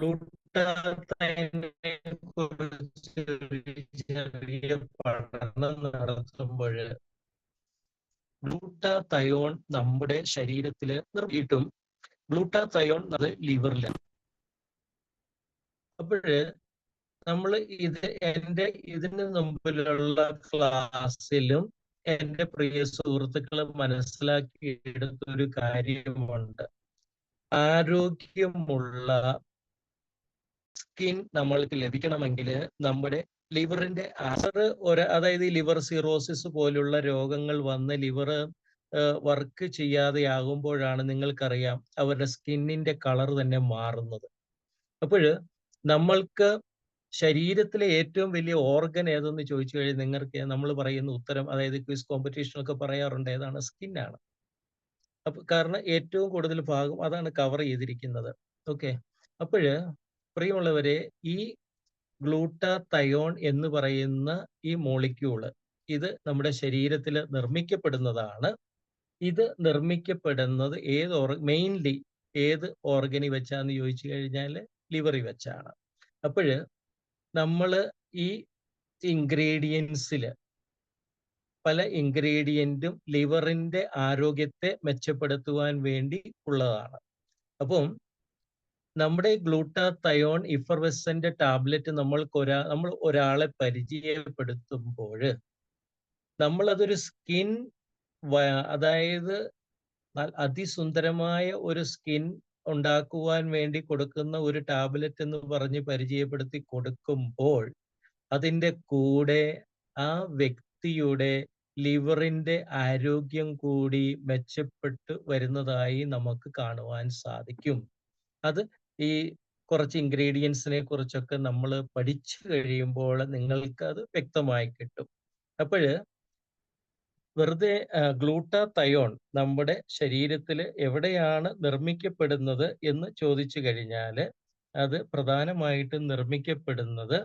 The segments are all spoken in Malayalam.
ഗ്ലൂട്ടാത്തൈനെ കുറിച്ച് ഒരു ചെറിയ പഠനം നടത്തുമ്പോൾ ഗ്ലൂട്ടാത്തയോൺ നമ്മുടെ ശരീരത്തിൽ നിർമ്മിയിട്ടും ഗ്ലൂട്ടാത്തയോൺ അത് ലിവറിലാണ്. അപ്പോഴ് നമ്മൾ ഇതിന് മുമ്പിലുള്ള ക്ലാസ്സിലും എൻ്റെ പ്രിയ സുഹൃത്തുക്കൾ മനസ്സിലാക്കിയെടുത്തൊരു കാര്യമുണ്ട്. ആരോഗ്യമുള്ള സ്കിൻ നമ്മൾക്ക് ലഭിക്കണമെങ്കിൽ നമ്മുടെ ലിവറിന്റെ അതായത് ലിവർ സിറോസിസ് പോലുള്ള രോഗങ്ങൾ വന്ന് ലിവർ വർക്ക് ചെയ്യാതെയാകുമ്പോഴാണ് നിങ്ങൾക്കറിയാം അവരുടെ സ്കിന്നിന്റെ കളർ തന്നെ മാറുന്നത്. അപ്പോൾ നമ്മൾക്ക് ശരീരത്തിലെ ഏറ്റവും വലിയ ഓർഗൻ ഏതെന്ന് ചോദിച്ചു കഴിഞ്ഞാൽ നിങ്ങൾക്ക് നമ്മൾ പറയുന്ന ഉത്തരം, അതായത് ക്വിസ് കോമ്പറ്റീഷനൊക്കെ പറയാറുണ്ട്, ഏതാണ്? സ്കിന്നാണ്. അപ്പൊ കാരണം ഏറ്റവും കൂടുതൽ ഭാഗം അതാണ് കവർ ചെയ്തിരിക്കുന്നത്. ഓക്കെ, അപ്പോഴ് പ്രിയമുള്ളവരെ, ഈ ഗ്ലൂട്ടാത്തയോൺ എന്ന് പറയുന്ന ഈ മോളിക്യൂള് ഇത് നമ്മുടെ ശരീരത്തിൽ നിർമ്മിക്കപ്പെടുന്നതാണ്. ഇത് നിർമ്മിക്കപ്പെടുന്നത് മെയിൻലി ഏത് ഓർഗനിൽ വെച്ചാന്ന് ചോദിച്ചു കഴിഞ്ഞാൽ ലിവറിൽ വെച്ചാണ്. അപ്പോഴ് നമ്മൾ ഈ ഇൻഗ്രീഡിയൻസിൽ പല ഇൻഗ്രീഡിയന്റും ലിവറിന്റെ ആരോഗ്യത്തെ മെച്ചപ്പെടുത്തുവാൻ വേണ്ടി ഉള്ളതാണ്. അപ്പം നമ്മുടെ ഗ്ലൂട്ടാത്തയോൺ ഇഫർവെസന്റ് ടാബ്ലറ്റ് നമ്മൾ ഒരാളെ പരിചയപ്പെടുത്തുമ്പോൾ നമ്മളതൊരു സ്കിൻ, അതായത് അതിസുന്ദരമായ ഒരു സ്കിൻ ഉണ്ടാക്കുവാൻ വേണ്ടി കൊടുക്കുന്ന ഒരു ടാബ്ലറ്റ് എന്ന് പറഞ്ഞ് പരിചയപ്പെടുത്തി കൊടുക്കുമ്പോൾ അതിൻ്റെ കൂടെ ആ വ്യക്തിയുടെ ലിവറിന്റെ ആരോഗ്യം കൂടി മെച്ചപ്പെട്ടു വരുന്നതായി നമുക്ക് കാണുവാൻ സാധിക്കും. അത് ഈ കുറച്ച് ഇൻഗ്രീഡിയൻസിനെ കുറിച്ചൊക്കെ നമ്മൾ പഠിച്ചു കഴിയുമ്പോൾ നിങ്ങൾക്ക് അത് വ്യക്തമായി കിട്ടും. അപ്പോഴ് വെറുതെ ഗ്ലൂട്ടാത്തയോൺ നമ്മുടെ ശരീരത്തിൽ എവിടെയാണ് നിർമ്മിക്കപ്പെടുന്നത് എന്ന് ചോദിച്ചു കഴിഞ്ഞാൽ അത് പ്രധാനമായിട്ടും നിർമ്മിക്കപ്പെടുന്നത്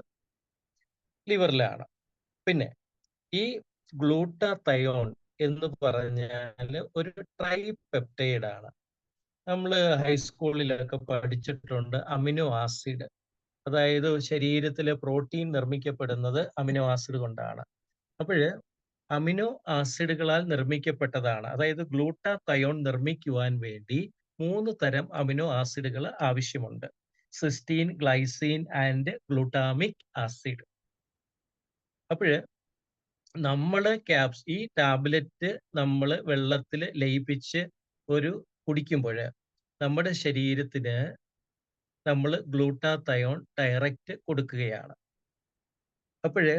ലിവറിലാണ്. പിന്നെ ഈ ഗ്ലൂട്ടാത്തയോൺ എന്ന് പറഞ്ഞാൽ ഒരു ട്രൈപെപ്റ്റൈഡ് ആണ്. നമ്മൾ ഹൈസ്കൂളിലൊക്കെ പഠിച്ചിട്ടുണ്ട് അമിനോ ആസിഡ്. അതായത് ശരീരത്തിലെ പ്രോട്ടീൻ നിർമ്മിക്കപ്പെടുന്നത് അമിനോ ആസിഡ് കൊണ്ടാണ്. അപ്പോഴ് അമിനോ ആസിഡുകളാൽ നിർമ്മിക്കപ്പെട്ടതാണ്. അതായത് ഗ്ലൂട്ടാത്തയോൺ നിർമ്മിക്കുവാൻ വേണ്ടി 3 തരം അമിനോ ആസിഡുകൾ ആവശ്യമുണ്ട്: cysteine, glycine and glutamic acid. അപ്പോഴ് ഈ ടാബ്ലറ്റ് നമ്മൾ വെള്ളത്തിൽ ലയിപ്പിച്ച് കുടിക്കുമ്പോൾ നമ്മുടെ ശരീരത്തിന് നമ്മൾ ഗ്ലൂട്ടാത്തയോൺ ഡയറക്റ്റ് കൊടുക്കുകയാണ്. അപ്പോഴ്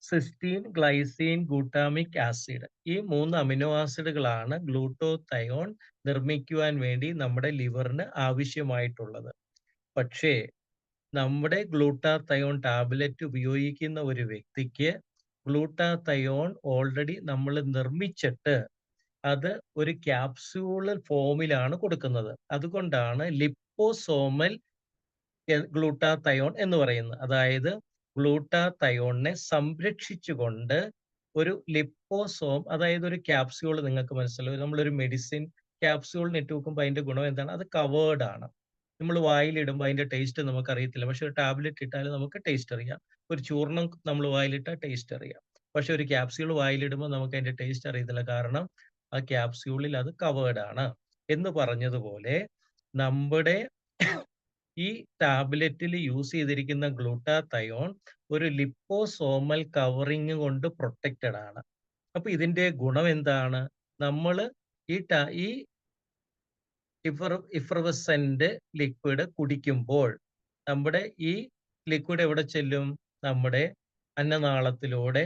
സിസ്റ്റീൻ, ഗ്ലൈസീൻ, ഗ്ലൂട്ടാമിക് ആസിഡ്, ഈ 3 അമിനോ ആസിഡുകളാണ് ഗ്ലൂട്ടാത്തയോൺ നിർമ്മിക്കുവാൻ വേണ്ടി നമ്മുടെ ലിവറിന് ആവശ്യമായിട്ടുള്ളത്. പക്ഷേ നമ്മുടെ ഗ്ലൂട്ടാത്തയോൺ ടാബ്ലറ്റ് ഉപയോഗിക്കുന്ന ഒരു വ്യക്തിക്ക് ഗ്ലൂട്ടാത്തയോൺ ഓൾറെഡി നമ്മൾ നിർമ്മിച്ചിട്ട് അത് ഒരു ക്യാപ്സ്യൂൾ ഫോമിലാണ് കൊടുക്കുന്നത്. അതുകൊണ്ടാണ് ലിപ്പോസോമൽ ഗ്ലൂട്ടാത്തയോൺ എന്ന് പറയുന്നത്. അതായത് ഗ്ലൂട്ടാത്തയോണിനെ സംരക്ഷിച്ചുകൊണ്ട് ഒരു ലിപ്പോസോം, അതായത് ഒരു ക്യാപ്സ്യൂൾ, നിങ്ങൾക്ക് മനസ്സിലാവും, നമ്മളൊരു മെഡിസിൻ ക്യാപ്സ്യൂളിന് ഇട്ട് വെക്കുമ്പോൾ അതിന്റെ ഗുണം എന്താണ്? അത് കവേർഡ് ആണ്. നമ്മൾ വായിലിടുമ്പോൾ അതിന്റെ ടേസ്റ്റ് നമുക്ക് അറിയത്തില്ല. പക്ഷെ ഒരു ടാബ്ലറ്റ് ഇട്ടാൽ നമുക്ക് ടേസ്റ്റ് അറിയാം. ഒരു ചൂർണം നമ്മൾ വായിലിട്ടാൽ ടേസ്റ്റ് അറിയാം. പക്ഷെ ഒരു ക്യാപ്സ്യൂൾ വായിലിടുമ്പോൾ നമുക്ക് അതിന്റെ ടേസ്റ്റ് അറിയത്തില്ല. കാരണം ആ ക്യാപ്സ്യൂളിൽ അത് കവേർഡ് ആണ്. എന്ന് പറഞ്ഞതുപോലെ നമ്മുടെ ഈ ടാബ്ലറ്റിൽ യൂസ് ചെയ്തിരിക്കുന്ന ഗ്ലൂട്ടാത്തയോൺ ഒരു ലിപ്പോസോമൽ കവറിങ് കൊണ്ട് പ്രൊട്ടക്റ്റഡ് ആണ്. അപ്പൊ ഇതിന്റെ ഗുണം എന്താണ്? നമ്മൾ ഈ ഇഫർവസന്റ് ലിക്വിഡ് കുടിക്കുമ്പോൾ നമ്മുടെ ഈ ലിക്വിഡ് എവിടെ ചെല്ലും? നമ്മുടെ അന്നനാളത്തിലൂടെ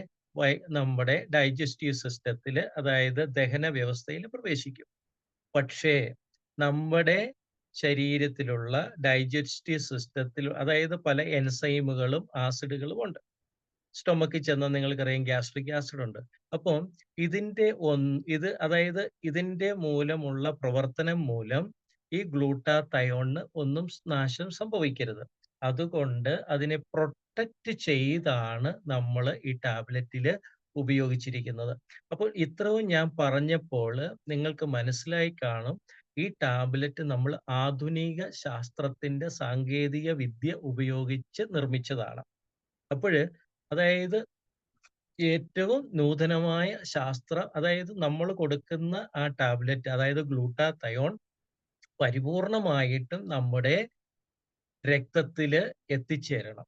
നമ്മുടെ ഡൈജസ്റ്റീവ് സിസ്റ്റത്തിൽ, അതായത് ദഹന വ്യവസ്ഥയിൽ പ്രവേശിക്കും. പക്ഷേ നമ്മുടെ ശരീരത്തിലുള്ള ഡൈജസ്റ്റീവ് സിസ്റ്റത്തിൽ, അതായത് പല എൻസൈമുകളും ആസിഡുകളും ഉണ്ട്. സ്റ്റൊമക്കിൽ ചെന്നാൽ നിങ്ങൾക്കറിയാം ഗ്യാസ്ട്രിക് ആസിഡ് ഉണ്ട്. അപ്പം ഇതിന്റെ മൂലമുള്ള പ്രവർത്തനം മൂലം ഈ ഗ്ലൂട്ടാത്തയോണിന് ഒന്നും നാശം സംഭവിക്കരുത്. അതുകൊണ്ട് അതിനെ പ്രൊട്ടക്റ്റ് ചെയ്താണ് നമ്മൾ ഈ ടാബ്ലറ്റിൽ ഉപയോഗിച്ചിരിക്കുന്നത്. അപ്പോൾ ഇത്രയും ഞാൻ പറഞ്ഞപ്പോൾ നിങ്ങൾക്ക് മനസ്സിലായി കാണും ഈ ടാബ്ലറ്റ് നമ്മൾ ആധുനിക ശാസ്ത്രത്തിന്റെ സാങ്കേതിക വിദ്യ ഉപയോഗിച്ച് നിർമ്മിച്ചതാണ്. അപ്പോഴ് അതായത് ഏറ്റവും നൂതനമായ അതായത് നമ്മൾ കൊടുക്കുന്ന ആ ടാബ്ലറ്റ് അതായത് ഗ്ലൂട്ടാതയോൺ പരിപൂർണമായിട്ടും നമ്മുടെ രക്തത്തില് എത്തിച്ചേരണം.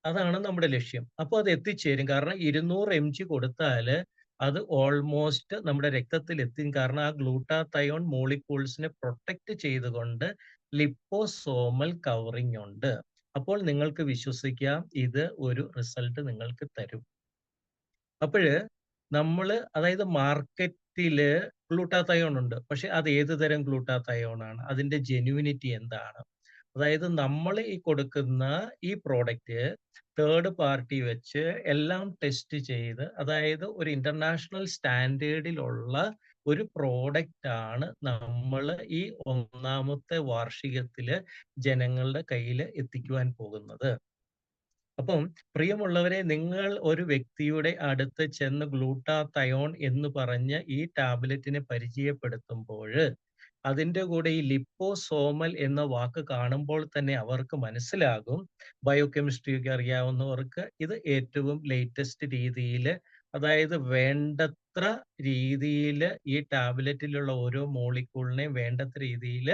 അതാണ് നമ്മുടെ ലക്ഷ്യം. അപ്പൊ അത് എത്തിച്ചേരും. കാരണം 200 mg കൊടുത്താല് അത് ഓൾമോസ്റ്റ് നമ്മുടെ രക്തത്തിൽ എത്തും. കാരണം ആ ഗ്ലൂട്ടാതയോൺ മോളിക്യൂൾസിനെ പ്രൊട്ടക്ട് ചെയ്തുകൊണ്ട് ലിപ്പോസോമൽ കവറിങ് ഉണ്ട്. അപ്പോൾ നിങ്ങൾക്ക് വിശ്വസിക്കാം ഇത് ഒരു റിസൾട്ട് നിങ്ങൾക്ക് തരും. അപ്പഴ് നമ്മള് അതായത് മാർക്കറ്റില് ഗ്ലൂട്ടാതയോൺ ഉണ്ട്. പക്ഷെ അത് ഏത് തരം ഗ്ലൂട്ടാതയോൺ ആണ്? അതിന്റെ ജെന്യുയിനിറ്റി എന്താണ്? അതായത് നമ്മൾ ഈ കൊടുക്കുന്ന ഈ പ്രോഡക്റ്റ് തേർഡ് പാർട്ടി വെച്ച് എല്ലാം ടെസ്റ്റ് ചെയ്ത് അതായത് ഒരു ഇന്റർനാഷണൽ സ്റ്റാൻഡേർഡിലുള്ള ഒരു പ്രോഡക്റ്റ് ആണ് നമ്മൾ ഈ ഒന്നാമത്തെ വാർഷികത്തില് ജനങ്ങളുടെ കയ്യിൽ എത്തിക്കുവാൻ പോകുന്നത്. അപ്പം പ്രിയമുള്ളവരെ, നിങ്ങൾ ഒരു വ്യക്തിയുടെ അടുത്ത് ചെന്ന് ഗ്ലൂട്ടാതയോൺ എന്ന് പറഞ്ഞ് ഈ ടാബ്ലറ്റിനെ പരിചയപ്പെടുത്തുമ്പോഴ് അതിന്റെ കൂടെ ഈ ലിപ്പോസോമൽ എന്ന വാക്ക് കാണുമ്പോൾ തന്നെ അവർക്ക് മനസ്സിലാകും, ബയോകെമിസ്ട്രി ഒക്കെ അറിയാവുന്നവർക്ക്, ഇത് ഏറ്റവും ലേറ്റസ്റ്റ് രീതിയിൽ അതായത് വേണ്ടത്ര രീതിയിൽ ഈ ടാബ്ലറ്റിലുള്ള ഓരോ മോളിക്യൂളിനെയും വേണ്ടത്ര രീതിയിൽ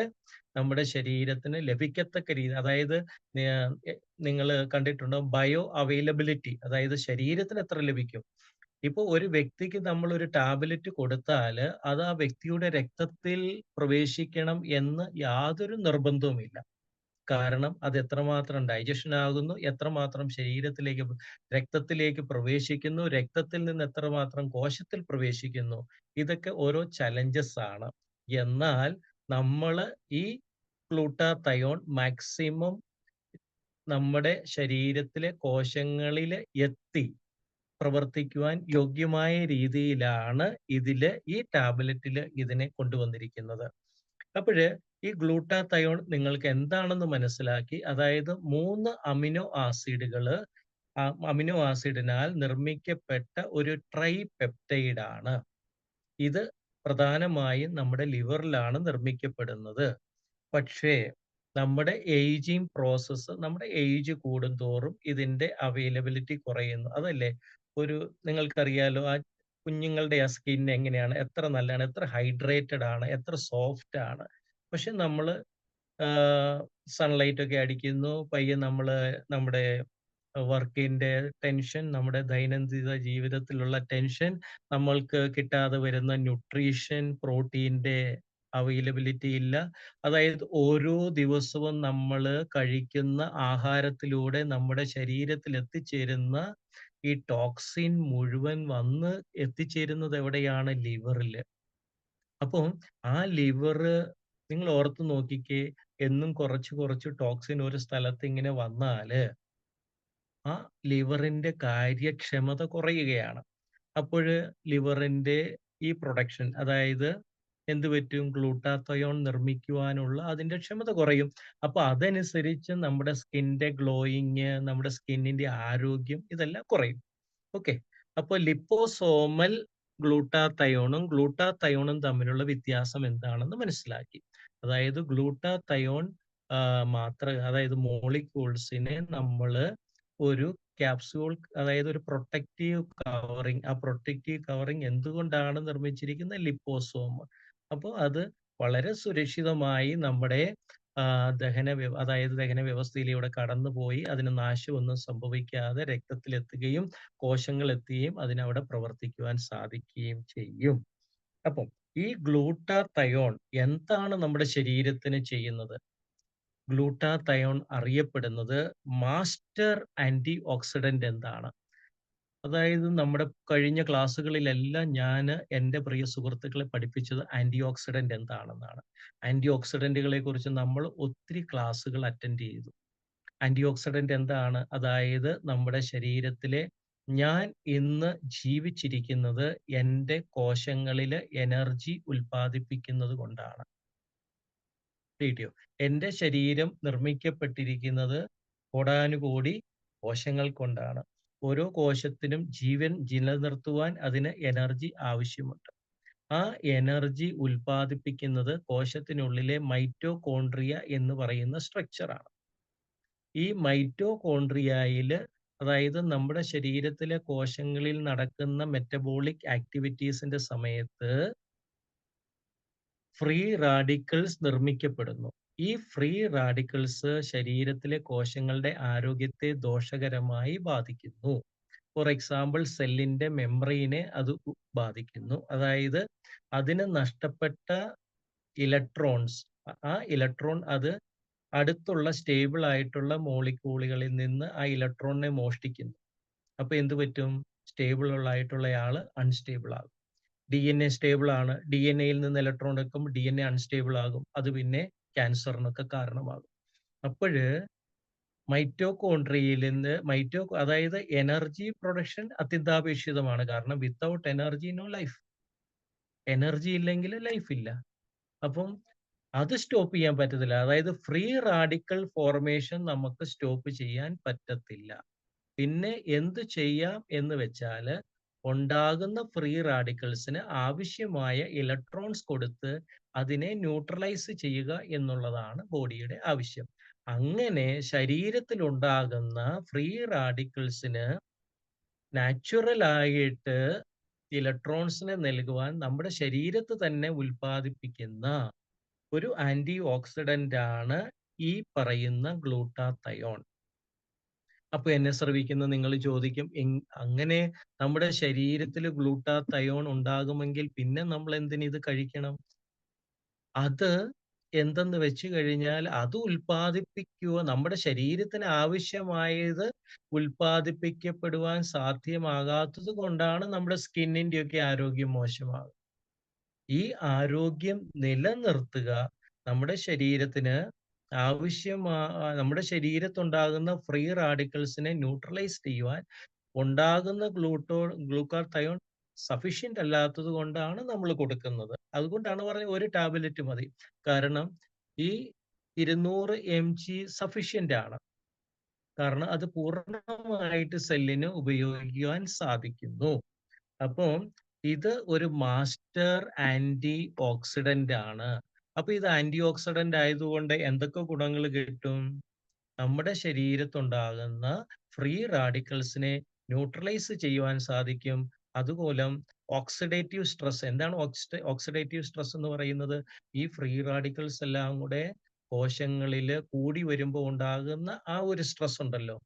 നമ്മുടെ ശരീരത്തിന് ലഭിക്കത്തക്ക രീതി, അതായത് നിങ്ങൾ കണ്ടിട്ടുണ്ടോ ബയോ അവൈലബിലിറ്റി, അതായത് ശരീരത്തിന് എത്ര ലഭിക്കും. ഇപ്പൊ ഒരു വ്യക്തിക്ക് നമ്മൾ ഒരു ടാബ്ലറ്റ് കൊടുത്താല് അത് ആ വ്യക്തിയുടെ രക്തത്തിൽ പ്രവേശിക്കണം എന്ന് യാതൊരു നിർബന്ധവുമില്ല. കാരണം അത് എത്രമാത്രം ഡൈജഷൻ ആകുന്നു, എത്രമാത്രം രക്തത്തിലേക്ക് പ്രവേശിക്കുന്നു, രക്തത്തിൽ നിന്ന് എത്രമാത്രം കോശത്തിൽ പ്രവേശിക്കുന്നു, ഇതൊക്കെ ഓരോ ചലഞ്ചസ് ആണ്. എന്നാൽ നമ്മള് ഈ ഗ്ലൂട്ടാതയോൺ മാക്സിമം നമ്മുടെ ശരീരത്തിലെ കോശങ്ങളിൽ എത്തി പ്രവർത്തിക്കുവാൻ യോഗ്യമായ രീതിയിലാണ് ഈ ടാബ്ലറ്റില് ഇതിനെ കൊണ്ടുവന്നിരിക്കുന്നത്. അപ്പോഴ് ഈ ഗ്ലൂട്ടാതയോൺ നിങ്ങൾക്ക് എന്താണെന്ന് മനസ്സിലാക്കി, അതായത് 3 അമിനോ ആസിഡിനാൽ നിർമ്മിക്കപ്പെട്ട ഒരു ട്രൈപെപ്റ്റൈഡ് ആണ്. ഇത് പ്രധാനമായും നമ്മുടെ ലിവറിലാണ് നിർമ്മിക്കപ്പെടുന്നത്. പക്ഷേ നമ്മുടെ നമ്മുടെ ഏജ് കൂടുന്തോറും ഇതിന്റെ അവൈലബിലിറ്റി കുറയുന്നു. അതല്ലേ നിങ്ങൾക്കറിയാലോ, ആ കുഞ്ഞുങ്ങളുടെ ആ സ്കിൻ എങ്ങനെയാണ്, എത്ര നല്ലതാണ്, എത്ര ഹൈഡ്രേറ്റഡ് ആണ്, എത്ര സോഫ്റ്റ് ആണ്. പക്ഷെ നമ്മള് സൺലൈറ്റ് ഒക്കെ അടിക്കുന്നു, പയ്യെ നമ്മുടെ വർക്കിന്റെ ടെൻഷൻ, നമ്മുടെ ദൈനംദിന ജീവിതത്തിലുള്ള ടെൻഷൻ, നമ്മൾക്ക് കിട്ടാതെ വരുന്ന ന്യൂട്രീഷൻ, പ്രോട്ടീന്റെ അവൈലബിലിറ്റി ഇല്ല. അതായത് ഓരോ ദിവസവും നമ്മൾ കഴിക്കുന്ന ആഹാരത്തിലൂടെ നമ്മുടെ ശരീരത്തിൽ എത്തിച്ചേരുന്ന ഈ ടോക്സിൻ മുഴുവൻ വന്ന് എത്തിച്ചേരുന്നത് എവിടെയാണ്? ലിവറില്. അപ്പം ആ ലിവറ് നിങ്ങൾ ഓർത്ത് നോക്കിക്കേ, എന്നും കുറച്ച് കുറച്ച് ടോക്സിൻ ഒരു സ്ഥലത്ത് ഇങ്ങനെ വന്നാല് ആ ലിവറിന്റെ കാര്യക്ഷമത കുറയുകയാണ്. അപ്പോഴ് ലിവറിന്റെ ഈ പ്രൊഡക്ഷൻ, അതായത് എന്ത് പറ്റും? ഗ്ലൂട്ടാതയോൺ നിർമ്മിക്കുവാനുള്ള അതിന്റെ ക്ഷമത കുറയും. അപ്പൊ അതനുസരിച്ച് നമ്മുടെ സ്കിന്റെ ഗ്ലോയിങ്, നമ്മുടെ സ്കിന്നിന്റെ ആരോഗ്യം ഇതെല്ലാം കുറയും. ഓക്കെ. അപ്പൊ ലിപ്പോസോമൽ ഗ്ലൂട്ടാതയോണും തമ്മിലുള്ള വ്യത്യാസം എന്താണെന്ന് മനസ്സിലാക്കി. അതായത് ഗ്ലൂട്ടാതയോൺ അതായത് മോളിക്യൂൾസിനെ നമ്മള് ഒരു ക്യാപ്സ്യൂൾ, അതായത് ഒരു പ്രൊട്ടക്റ്റീവ് കവറിങ്, ആ പ്രൊട്ടക്റ്റീവ് കവറിങ് എന്തുകൊണ്ടാണ് നിർമ്മിച്ചിരിക്കുന്നത്? ലിപ്പോസോം. അപ്പോൾ അത് വളരെ സുരക്ഷിതമായി നമ്മുടെ അതായത് ദഹന വ്യവസ്ഥയിലൂടെ കടന്നുപോയി അതിന് നാശമൊന്നും സംഭവിക്കാതെ രക്തത്തിലെത്തുകയും കോശങ്ങൾ എത്തുകയും അതിനവിടെ പ്രവർത്തിക്കുവാൻ സാധിക്കുകയും ചെയ്യും. അപ്പം ഈ ഗ്ലൂട്ടാതയോൺ എന്താണ് നമ്മുടെ ശരീരത്തിന് ചെയ്യുന്നത്? ഗ്ലൂട്ടാതയോൺ അറിയപ്പെടുന്നത് മാസ്റ്റർ ആന്റി ഓക്സിഡന്റ് എന്താണ്? അതായത് നമ്മുടെ കഴിഞ്ഞ ക്ലാസ്സുകളിലെല്ലാം ഞാൻ എൻ്റെ പ്രിയ സുഹൃത്തുക്കളെ പഠിപ്പിച്ചത് ആന്റി ഓക്സിഡന്റ് എന്താണെന്നാണ്. ആന്റി ഓക്സിഡന്റുകളെ കുറിച്ച് നമ്മൾ ഒത്തിരി ക്ലാസ്സുകൾ അറ്റൻഡ് ചെയ്തു. ആന്റി ഓക്സിഡന്റ് എന്താണ്? അതായത് നമ്മുടെ ശരീരത്തിലെ ഞാൻ ഇന്ന് ജീവിച്ചിരിക്കുന്നത് എൻ്റെ കോശങ്ങളിൽ എനർജി ഉൽപ്പാദിപ്പിക്കുന്നത് കൊണ്ടാണ്. കിട്ടിയോ? എൻ്റെ ശരീരം നിർമ്മിക്കപ്പെട്ടിരിക്കുന്നത് കോടാനുകോടി കോശങ്ങൾ കൊണ്ടാണ്. ഓരോ കോശത്തിനും ജീവൻ നിലനിർത്തുവാൻ അതിന് എനർജി ആവശ്യമുണ്ട്. ആ എനർജി ഉൽപ്പാദിപ്പിക്കുന്നത് കോശത്തിനുള്ളിലെ മൈറ്റോകോൺട്രിയ എന്ന് പറയുന്ന സ്ട്രക്ചറാണ്. ഈ മൈറ്റോകോൺട്രിയയില്, അതായത് നമ്മുടെ ശരീരത്തിലെ കോശങ്ങളിൽ നടക്കുന്ന മെറ്റബോളിക് ആക്ടിവിറ്റീസിന്റെ സമയത്ത് ഫ്രീ റാഡിക്കൽസ് നിർമ്മിക്കപ്പെടുന്നു. ഈ ഫ്രീ റാഡിക്കൽസ് ശരീരത്തിലെ കോശങ്ങളുടെ ആരോഗ്യത്തെ ദോഷകരമായി ബാധിക്കുന്നു. ഫോർ എക്സാമ്പിൾ സെല്ലിന്റെ മെംബ്രെയിനെ അത് ബാധിക്കുന്നു. അതായത് അതിന് നഷ്ടപ്പെട്ട ഇലക്ട്രോൺസ്, ആ ഇലക്ട്രോൺ അത് അടുത്തുള്ള സ്റ്റേബിൾ ആയിട്ടുള്ള മോളിക്യൂളുകളിൽ നിന്ന് ആ ഇലക്ട്രോണിനെ മോഷ്ടിക്കുന്നു. അപ്പൊ എന്ത് പറ്റും? സ്റ്റേബിൾ ആയിട്ടുള്ളയാള് അൺസ്റ്റേബിൾ ആകും. DNA സ്റ്റേബിൾ ആണ്. DNA-യിൽ നിന്ന് ഇലക്ട്രോൺ എടുക്കുമ്പോൾ DNA അൺസ്റ്റേബിൾ ആകും. അത് പിന്നെ ക്യാൻസറിനൊക്കെ കാരണമാകും. അപ്പോഴ് മൈറ്റോകോൺട്രിയയിൽ നിന്ന് അതായത് എനർജി പ്രൊഡക്ഷൻ അത്യന്താപേക്ഷിതമാണ്. കാരണം without energy no life. Energy ഇല്ലെങ്കിൽ ലൈഫ് ഇല്ല. അപ്പം അത് സ്റ്റോപ്പ് ചെയ്യാൻ പറ്റത്തില്ല. അതായത് ഫ്രീ റാഡിക്കൽ ഫോർമേഷൻ നമുക്ക് സ്റ്റോപ്പ് ചെയ്യാൻ പറ്റത്തില്ല. പിന്നെ എന്ത് ചെയ്യാം എന്ന് വെച്ചാല്, ഉണ്ടാകുന്ന ഫ്രീ റാഡിക്കൽസിന് ആവശ്യമായ ഇലക്ട്രോൺസ് കൊടുത്ത് അതിനെ ന്യൂട്രലൈസ് ചെയ്യുക എന്നുള്ളതാണ് ബോഡിയുടെ ആവശ്യം. അങ്ങനെ ശരീരത്തിൽ ഉണ്ടാകുന്ന ഫ്രീ റാഡിക്കൽസിന് നാച്ചുറൽ ആയിട്ട് ഇലക്ട്രോൺസിനെ നൽകുവാൻ നമ്മുടെ ശരീരത്ത് തന്നെ ഉൽപ്പാദിപ്പിക്കുന്ന ഒരു ആന്റി ഓക്സിഡന്റ് ആണ് ഈ പറയുന്ന ഗ്ലൂട്ടാത്തയോൺ. അപ്പൊ എന്നെ ശ്രവിക്കുന്ന നിങ്ങൾ ചോദിക്കും, അങ്ങനെ നമ്മുടെ ശരീരത്തിൽ ഗ്ലൂട്ടാത്തയോൺ ഉണ്ടാകുമെങ്കിൽ പിന്നെ നമ്മൾ എന്തിന് ഇത് കഴിക്കണം? അത് എന്തെന്ന് വെച്ച് കഴിഞ്ഞാൽ, അത് നമ്മുടെ ശരീരത്തിന് ആവശ്യമായത് ഉൽപ്പാദിപ്പിക്കപ്പെടുവാൻ സാധ്യമാകാത്തത് കൊണ്ടാണ് നമ്മുടെ സ്കിന്നിന്റെയൊക്കെ ആരോഗ്യം മോശമാകുന്നത്. ഈ ആരോഗ്യം നിലനിർത്തുക, നമ്മുടെ ശരീരത്തിന് നമ്മുടെ ശരീരത്തുണ്ടാകുന്ന ഫ്രീ റാഡിക്കൽസിനെ ന്യൂട്രലൈസ് ചെയ്യുവാൻ ഉണ്ടാകുന്ന ഗ്ലൂക്കാത്തയോൺ സഫിഷ്യന്റ് അല്ലാത്തത് കൊണ്ടാണ് നമ്മൾ കൊടുക്കുന്നത്. അതുകൊണ്ടാണ് പറഞ്ഞത് ഒരു ടാബ്ലറ്റ് മതി. കാരണം ഈ 200 mg സഫിഷ്യന്റ് ആണ്. കാരണം അത് പൂർണ്ണമായിട്ട് സെല്ലിന് ഉപയോഗിക്കുവാൻ സാധിക്കുന്നു. അപ്പം ഇത് ഒരു മാസ്റ്റർ ആന്റി ഓക്സിഡന്റ് ആണ്. അപ്പൊ ഇത് ആന്റി ഓക്സിഡന്റ് ആയതുകൊണ്ട് എന്തൊക്കെ ഗുണങ്ങൾ കിട്ടും? നമ്മുടെ ശരീരത്തുണ്ടാകുന്ന ഫ്രീ റാഡിക്കൽസിനെ ന്യൂട്രലൈസ് ചെയ്യുവാൻ സാധിക്കും. അതുമൂലം ഓക്സിഡേറ്റീവ് സ്ട്രെസ്, എന്താണ് ഓക്സിഡേറ്റീവ് സ്ട്രെസ് എന്ന് പറയുന്നത്? ഈ ഫ്രീ റാഡിക്കൽസ് എല്ലാം കൂടെ കോശങ്ങളിൽ കൂടി വരുമ്പോൾ ഉണ്ടാകുന്ന ആ ഒരു സ്ട്രെസ് ഉണ്ടല്ലോ.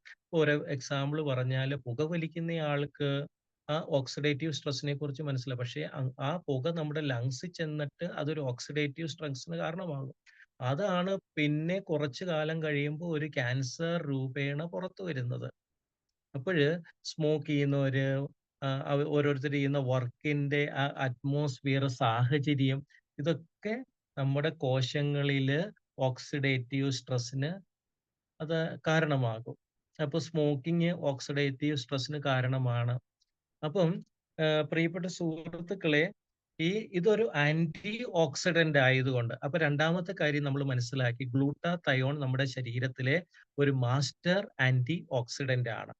ഒരു എക്സാമ്പിൾ പറഞ്ഞാൽ, പുകവലിക്കുന്ന ആൾക്ക് ആ ഓക്സിഡേറ്റീവ് സ്ട്രെസ്സിനെ കുറിച്ച് മനസ്സിലാവും. പക്ഷേ ആ പുക നമ്മുടെ ലങ്സിൽ ചെന്നിട്ട് അതൊരു ഓക്സിഡേറ്റീവ് സ്ട്രെസ്സിന് കാരണമാകും. അതാണ് പിന്നെ കുറച്ചു കാലം കഴിയുമ്പോൾ ഒരു ക്യാൻസർ രൂപേണ പുറത്തു വരുന്നത്. അപ്പോഴ് സ്മോക്ക് ചെയ്യുന്നവര്, ഓരോരുത്തർ ചെയ്യുന്ന വർക്കിന്റെ ആ അറ്റ്മോസ്ഫിയർ, സാഹചര്യം, ഇതൊക്കെ നമ്മുടെ കോശങ്ങളില് ഓക്സിഡേറ്റീവ് സ്ട്രെസ്സിന് അത് കാരണമാകും. അപ്പൊ സ്മോക്കിംഗ് ഓക്സിഡേറ്റീവ് സ്ട്രെസ്സിന് കാരണമാണ്. അപ്പം പ്രിയപ്പെട്ട സുഹൃത്തുക്കളെ, ഇതൊരു ആന്റി ഓക്സിഡന്റ് ആയതുകൊണ്ട്, അപ്പൊ രണ്ടാമത്തെ കാര്യം നമ്മൾ മനസ്സിലാക്കി, ഗ്ലൂട്ടാത്തയോൺ നമ്മുടെ ശരീരത്തിലെ ഒരു മാസ്റ്റർ ആന്റി ഓക്സിഡന്റ് ആണ്.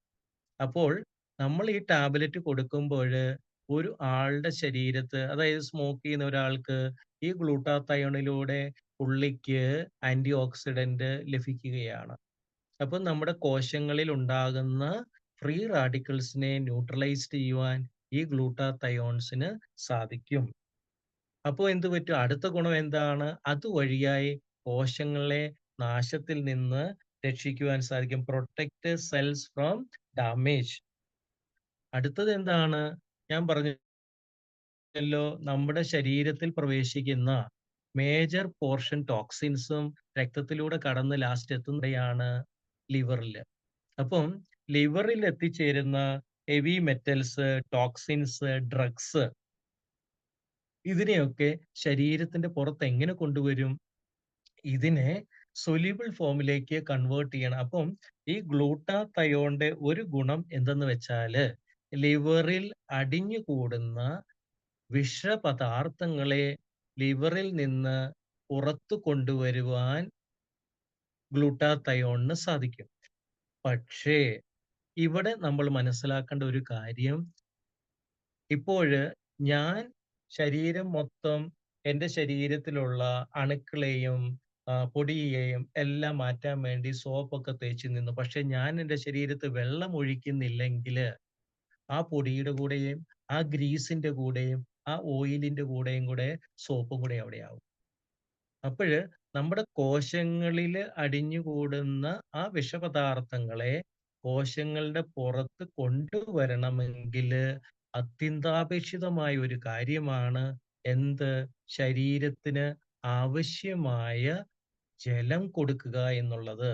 അപ്പോൾ നമ്മൾ ഈ ടാബ്ലറ്റ് കൊടുക്കുമ്പോൾ ഒരു ആളുടെ ശരീരത്ത്, അതായത് സ്മോക്ക് ചെയ്യുന്ന ഒരാൾക്ക് ഈ ഗ്ലൂട്ടാത്തയോണിലൂടെ പുള്ളിക്ക് ആന്റി ഓക്സിഡന്റ് ലഭിക്കുകയാണ്. അപ്പൊ നമ്മുടെ കോശങ്ങളിൽ ഉണ്ടാകുന്ന ഫ്രീ റാഡിക്കൽസിനെ ന്യൂട്രലൈസ് ചെയ്യുവാൻ ഈ ഗ്ലൂട്ടാത്തയോൺസിന് സാധിക്കും. അപ്പോൾ എന്ത് പറ്റും? അടുത്ത ഗുണം എന്താണ്? അതുവഴിയായി കോശങ്ങളെ നാശത്തിൽ നിന്ന് രക്ഷിക്കുവാൻ സാധിക്കും. Protect cells from damage. അടുത്തത് എന്താണ്? ഞാൻ പറഞ്ഞല്ലോ, നമ്മുടെ ശരീരത്തിൽ പ്രവേശിക്കുന്ന മേജർ പോർഷൻ ടോക്സിൻസും രക്തത്തിലൂടെ കടന്ന് ലാസ്റ്റ് എത്തുന്നതാണ് ലിവറിൽ. അപ്പം ലിവറിൽ എത്തിച്ചേരുന്ന ഹെവി മെറ്റൽസ്, ടോക്സിൻസ്, ഡ്രഗ്സ്, ഇതിനെയൊക്കെ ശരീരത്തിന്റെ പുറത്ത് എങ്ങനെ കൊണ്ടുവരും? ഇതിനെ സൊല്യൂബിൾ ഫോമിലേക്ക് കൺവേർട്ട് ചെയ്യണം. അപ്പം ഈ ഗ്ലൂട്ടാത്തയോണിന്റെ ഒരു ഗുണം എന്തെന്ന് വെച്ചാല്, ലിവറിൽ അടിഞ്ഞുകൂടുന്ന വിഷപദാർത്ഥങ്ങളെ ലിവറിൽ നിന്ന് പുറത്തു കൊണ്ടുവരുവാൻ ഗ്ലൂട്ടാത്തയോണിന് സാധിക്കും. പക്ഷേ ഇവിടെ നമ്മൾ മനസ്സിലാക്കേണ്ട ഒരു കാര്യം, ഇപ്പോഴ് ഞാൻ ശരീരം മൊത്തം എന്റെ ശരീരത്തിലുള്ള അണുക്കളെയും പൊടിയെയും എല്ലാം മാറ്റാൻ വേണ്ടി സോപ്പൊക്കെ തേച്ച് നിന്നു. പക്ഷെ ഞാൻ എന്റെ ശരീരത്ത് വെള്ളം ഒഴിക്കുന്നില്ലെങ്കില് ആ പൊടിയുടെ കൂടെയും, ആ ഗ്രീസിന്റെ കൂടെയും, ആ ഓയിലിന്റെ കൂടെയും കൂടെ സോപ്പും കൂടെ അവിടെയാവും. അപ്പഴ് നമ്മുടെ കോശങ്ങളില് അടിഞ്ഞുകൂടുന്ന ആ വിഷപദാർത്ഥങ്ങളെ കോശങ്ങളുടെ പുറത്ത് കൊണ്ടുവരണമെങ്കില് അത്യന്താപേക്ഷിതമായ ഒരു കാര്യമാണ് എന്ത്? ശരീരത്തിന് ആവശ്യമായ ജലം കൊടുക്കുക എന്നുള്ളത്.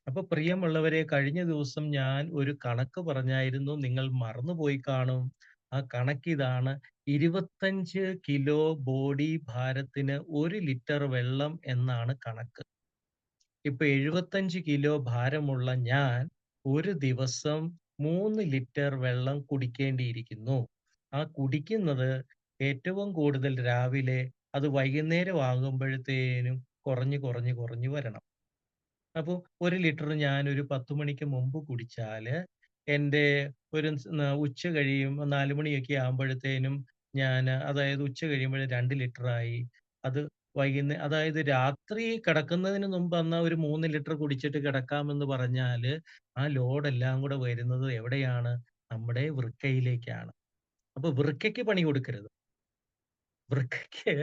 അപ്പൊ പ്രിയമുള്ളവരെ, കഴിഞ്ഞ ദിവസം ഞാൻ ഒരു കണക്ക് പറഞ്ഞായിരുന്നു. നിങ്ങൾ മറന്നുപോയി കാണും. ആ കണക്കിതാണ്: 25 കിലോ ബോഡി ഭാരത്തിന് 1 ലിറ്റർ വെള്ളം എന്നാണ് കണക്ക്. ഇപ്പൊ 75 കിലോ ഭാരമുള്ള ഞാൻ ഒരു ദിവസം 3 ലിറ്റർ വെള്ളം കുടിക്കേണ്ടിയിരിക്കുന്നു. ആ കുടിക്കുന്നത് ഏറ്റവും കൂടുതൽ രാവിലെ, അത് വൈകുന്നേരം ആകുമ്പോഴത്തേനും കുറഞ്ഞു വരണം. അപ്പൊ 1 ലിറ്റർ ഞാനൊരു 10 മണിക്ക് മുമ്പ് കുടിച്ചാല്, എന്റെ ഒരു ഉച്ച കഴിയുമ്പോ 4 മണിയൊക്കെ ആവുമ്പഴത്തേനും അതായത് ഉച്ച കഴിയുമ്പഴ് 2 ലിറ്ററായി. അത് അതായത് രാത്രി കിടക്കുന്നതിന് മുമ്പ് എന്നാ ഒരു 3 ലിറ്റർ കുടിച്ചിട്ട് കിടക്കാമെന്ന് പറഞ്ഞാല്, ആ ലോഡെല്ലാം കൂടെ വരുന്നത് എവിടെയാണ്? നമ്മുടെ വൃക്കയിലേക്കാണ്. അപ്പൊ വൃക്കയ്ക്ക് പണി കൊടുക്കരുത്. വൃക്കയ്ക്ക്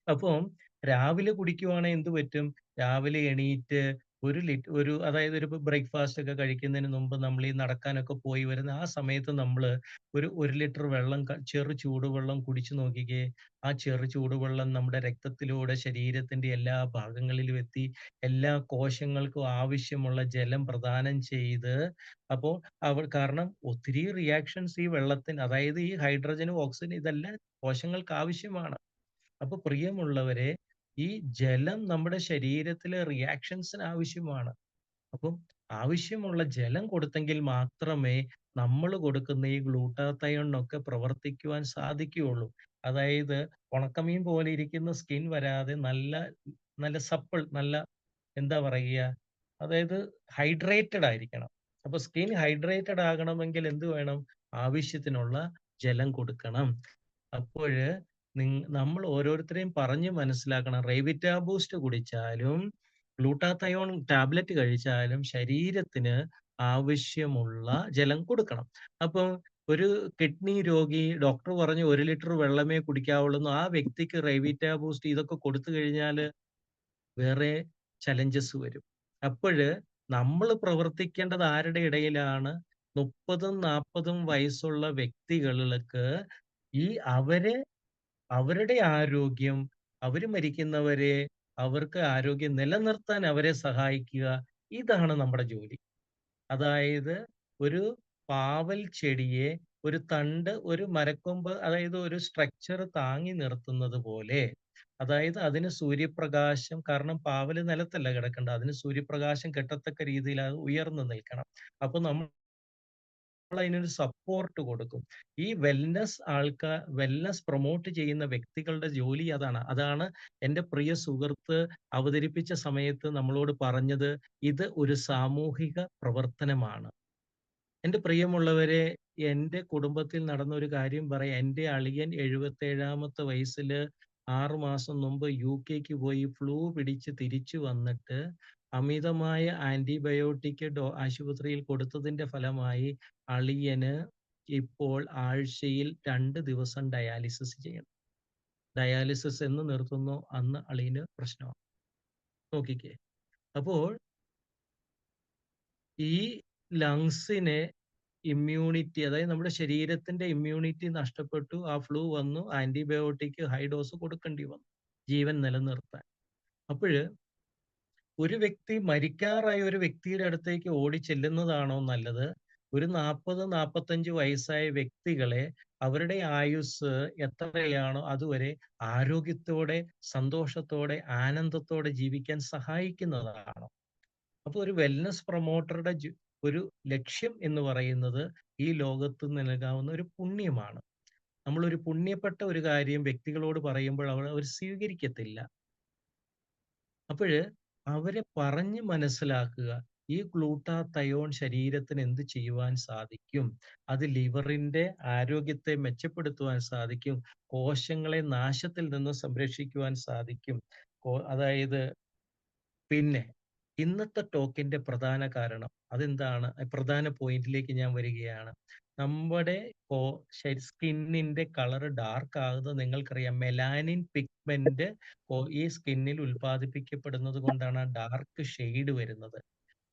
അപ്പം രാവിലെ കുടിക്കുവാണെ എന്ത് പറ്റും? രാവിലെ എണീറ്റ് അതായത് ഒരു ബ്രേക്ക്ഫാസ്റ്റ് ഒക്കെ കഴിക്കുന്നതിന് മുമ്പ് നമ്മൾ ഈ നടക്കാനൊക്കെ പോയി വരുന്ന ആ സമയത്ത് നമ്മള് ഒരു 1 ലിറ്റർ വെള്ളം ചെറു ചൂടുവെള്ളം കുടിച്ചു നോക്കിക്കേ. ആ ചെറു ചൂടുവെള്ളം നമ്മുടെ രക്തത്തിലൂടെ ശരീരത്തിന്റെ എല്ലാ ഭാഗങ്ങളിലും എത്തി എല്ലാ കോശങ്ങൾക്കും ആവശ്യമുള്ള ജലം പ്രദാനം ചെയ്ത്, അപ്പോ കാരണം ഒത്തിരി റിയാക്ഷൻസ് ഈ വെള്ളത്തിന്, അതായത് ഈ ഹൈഡ്രജനും ഓക്സിജനും ഇതെല്ലാം കോശങ്ങൾക്ക് ആവശ്യമാണ്. അപ്പൊ പ്രിയമുള്ളവരെ, ഈ ജലം നമ്മുടെ ശരീരത്തിലെ റിയാക്ഷൻസിന് ആവശ്യമാണ്. അപ്പം ആവശ്യമുള്ള ജലം കൊടുത്തെങ്കിൽ മാത്രമേ നമ്മൾ കൊടുക്കുന്ന ഈ ഗ്ലൂട്ടാത്തയോണിനൊക്കെ പ്രവർത്തിക്കുവാൻ സാധിക്കുകയുള്ളൂ. അതായത് ഉണക്കമീൻ പോലെ ഇരിക്കുന്ന സ്കിൻ വരാതെ നല്ല നല്ല സപ്പിൾ, നല്ല എന്താ പറയുക, അതായത് ഹൈഡ്രേറ്റഡ് ആയിരിക്കണം. അപ്പൊ സ്കിൻ ഹൈഡ്രേറ്റഡ് ആകണമെങ്കിൽ എന്ത് വേണം? ആവശ്യത്തിനുള്ള ജലം കൊടുക്കണം. അപ്പോഴ് നമ്മൾ ഓരോരുത്തരെയും പറഞ്ഞ് മനസ്സിലാക്കണം. റെവിറ്റാ ബൂസ്റ്റ് കുടിച്ചാലും ഗ്ലൂട്ടാത്തയോൺ ടാബ്ലറ്റ് കഴിച്ചാലും ശരീരത്തിന് ആവശ്യമുള്ള ജലം കൊടുക്കണം. അപ്പം ഒരു കിഡ്നി രോഗി ഡോക്ടർ പറഞ്ഞു 1 ലിറ്റർ വെള്ളമേ കുടിക്കാവുള്ളൂന്ന്, ആ വ്യക്തിക്ക് റെവിറ്റാ ബൂസ്റ്റ് ഇതൊക്കെ കൊടുത്തു കഴിഞ്ഞാല് വേറെ ചലഞ്ചസ് വരും. അപ്പോഴ് നമ്മൾ പ്രവർത്തിക്കേണ്ടത് ആരുടെ ഇടയിലാണ്? 30ഉം 40ഉം വയസ്സുള്ള വ്യക്തികൾക്ക് ഈ അവരെ അവരുടെ ആരോഗ്യം, അവര് മരിക്കുന്നവരെ, അവർക്ക് ആരോഗ്യം നിലനിർത്താൻ അവരെ സഹായിക്കുക. ഇതാണ് നമ്മുടെ ജോലി. അതായത് ഒരു പാവൽ ചെടിയെ ഒരു തണ്ട്, ഒരു മരക്കൊമ്പ്, അതായത് ഒരു സ്ട്രക്ചർ താങ്ങി നിർത്തുന്നത് പോലെ, അതായത് അതിന് സൂര്യപ്രകാശം, കാരണം പാവല് നിലത്തല്ല കിടക്കേണ്ടത്, അതിന് സൂര്യപ്രകാശം കിട്ടത്തക്ക രീതിയിൽ അത് ഉയർന്നു നിൽക്കണം. അപ്പൊ നമ്മൾ അതിനൊരു സപ്പോർട്ട് കൊടുക്കും. ഈ വെൽനസ് പ്രൊമോട്ട് ചെയ്യുന്ന വ്യക്തികളുടെ ജോലി അതാണ്. അതാണ് എന്റെ പ്രിയ സുഹൃത്ത് അവതരിപ്പിച്ച സമയത്ത് നമ്മളോട് പറഞ്ഞത്. ഇത് ഒരു സാമൂഹിക പ്രവർത്തനമാണ്. എന്റെ പ്രിയമുള്ളവരെ, എന്റെ കുടുംബത്തിൽ നടന്ന ഒരു കാര്യം പറയാം. എന്റെ അളിയൻ 77-ാമത്തെ വയസ്സില് 6 മാസം മുമ്പ് യുകെക്ക് പോയി ഫ്ലൂ പിടിച്ച് തിരിച്ചു വന്നിട്ട് അമിതമായ ആന്റിബയോട്ടിക് ആശുപത്രിയിൽ കൊടുത്തതിന്റെ ഫലമായി അളിയന് ഇപ്പോൾ ആഴ്ചയിൽ 2 ദിവസം ഡയാലിസിസ് ചെയ്യണം. ഡയാലിസിസ് എന്ന് നിർത്തുന്നോ അന്ന് അളിയന് പ്രശ്നമാണ്. നോക്കിക്കേ. അപ്പോൾ ഈ ലങ്സിനെ ഇമ്മ്യൂണിറ്റി, അതായത് നമ്മുടെ ശരീരത്തിന്റെ ഇമ്മ്യൂണിറ്റി നഷ്ടപ്പെട്ടു. ആ ഫ്ലൂ വന്നു. ആന്റിബയോട്ടിക് ഹൈ ഡോസ് കൊടുക്കേണ്ടി വന്നു ജീവൻ നിലനിർത്താൻ. അപ്പോഴ് ഒരു വ്യക്തി മരിക്കാറായ ഒരു വ്യക്തിയുടെ അടുത്തേക്ക് ഓടി ചെല്ലുന്നതാണോ നല്ലത്? ഒരു 40, 45 വയസ്സായ വ്യക്തികളെ അവരുടെ ആയുസ്സ് എത്രയാണോ അതുവരെ ആരോഗ്യത്തോടെ, സന്തോഷത്തോടെ, ആനന്ദത്തോടെ ജീവിക്കാൻ സഹായിക്കുന്നതാണോ? അപ്പൊ ഒരു വെൽനസ് പ്രൊമോട്ടറുടെ ഒരു ലക്ഷ്യം എന്ന് പറയുന്നത് ഈ ലോകത്ത് നൽകാവുന്ന ഒരു പുണ്യമാണ്. നമ്മളൊരു പുണ്യപ്പെട്ട ഒരു കാര്യം വ്യക്തികളോട് പറയുമ്പോൾ അവർ സ്വീകരിക്കത്തില്ല. അപ്പോഴ് അവരെ പറഞ്ഞ് മനസ്സിലാക്കുക. ഈ ഗ്ലൂട്ടാത്തയോൺ ശരീരത്തിന് എന്ത് ചെയ്യുവാൻ സാധിക്കും? അത് ലിവറിന്റെ ആരോഗ്യത്തെ മെച്ചപ്പെടുത്തുവാൻ സാധിക്കും. കോശങ്ങളെ നാശത്തിൽ നിന്ന് സംരക്ഷിക്കുവാൻ സാധിക്കും. അതായത് പിന്നെ ഇന്നത്തെ ടോക്കിന്റെ പ്രധാന കാരണം അതെന്താണ്? പ്രധാന പോയിന്റിലേക്ക് ഞാൻ വരികയാണ്. നമ്മുടെ സ്കിന്നിന്റെ കളർ ഡാർക്ക് ആകുന്നത് നിങ്ങൾക്കറിയാം. മെലാനിൻ പിഗ്മെന്റ് ഈ സ്കിന്നിൽ ഉൽപ്പാദിപ്പിക്കപ്പെടുന്നത് കൊണ്ടാണ് ആ ഡാർക്ക് ഷെയ്ഡ് വരുന്നത്.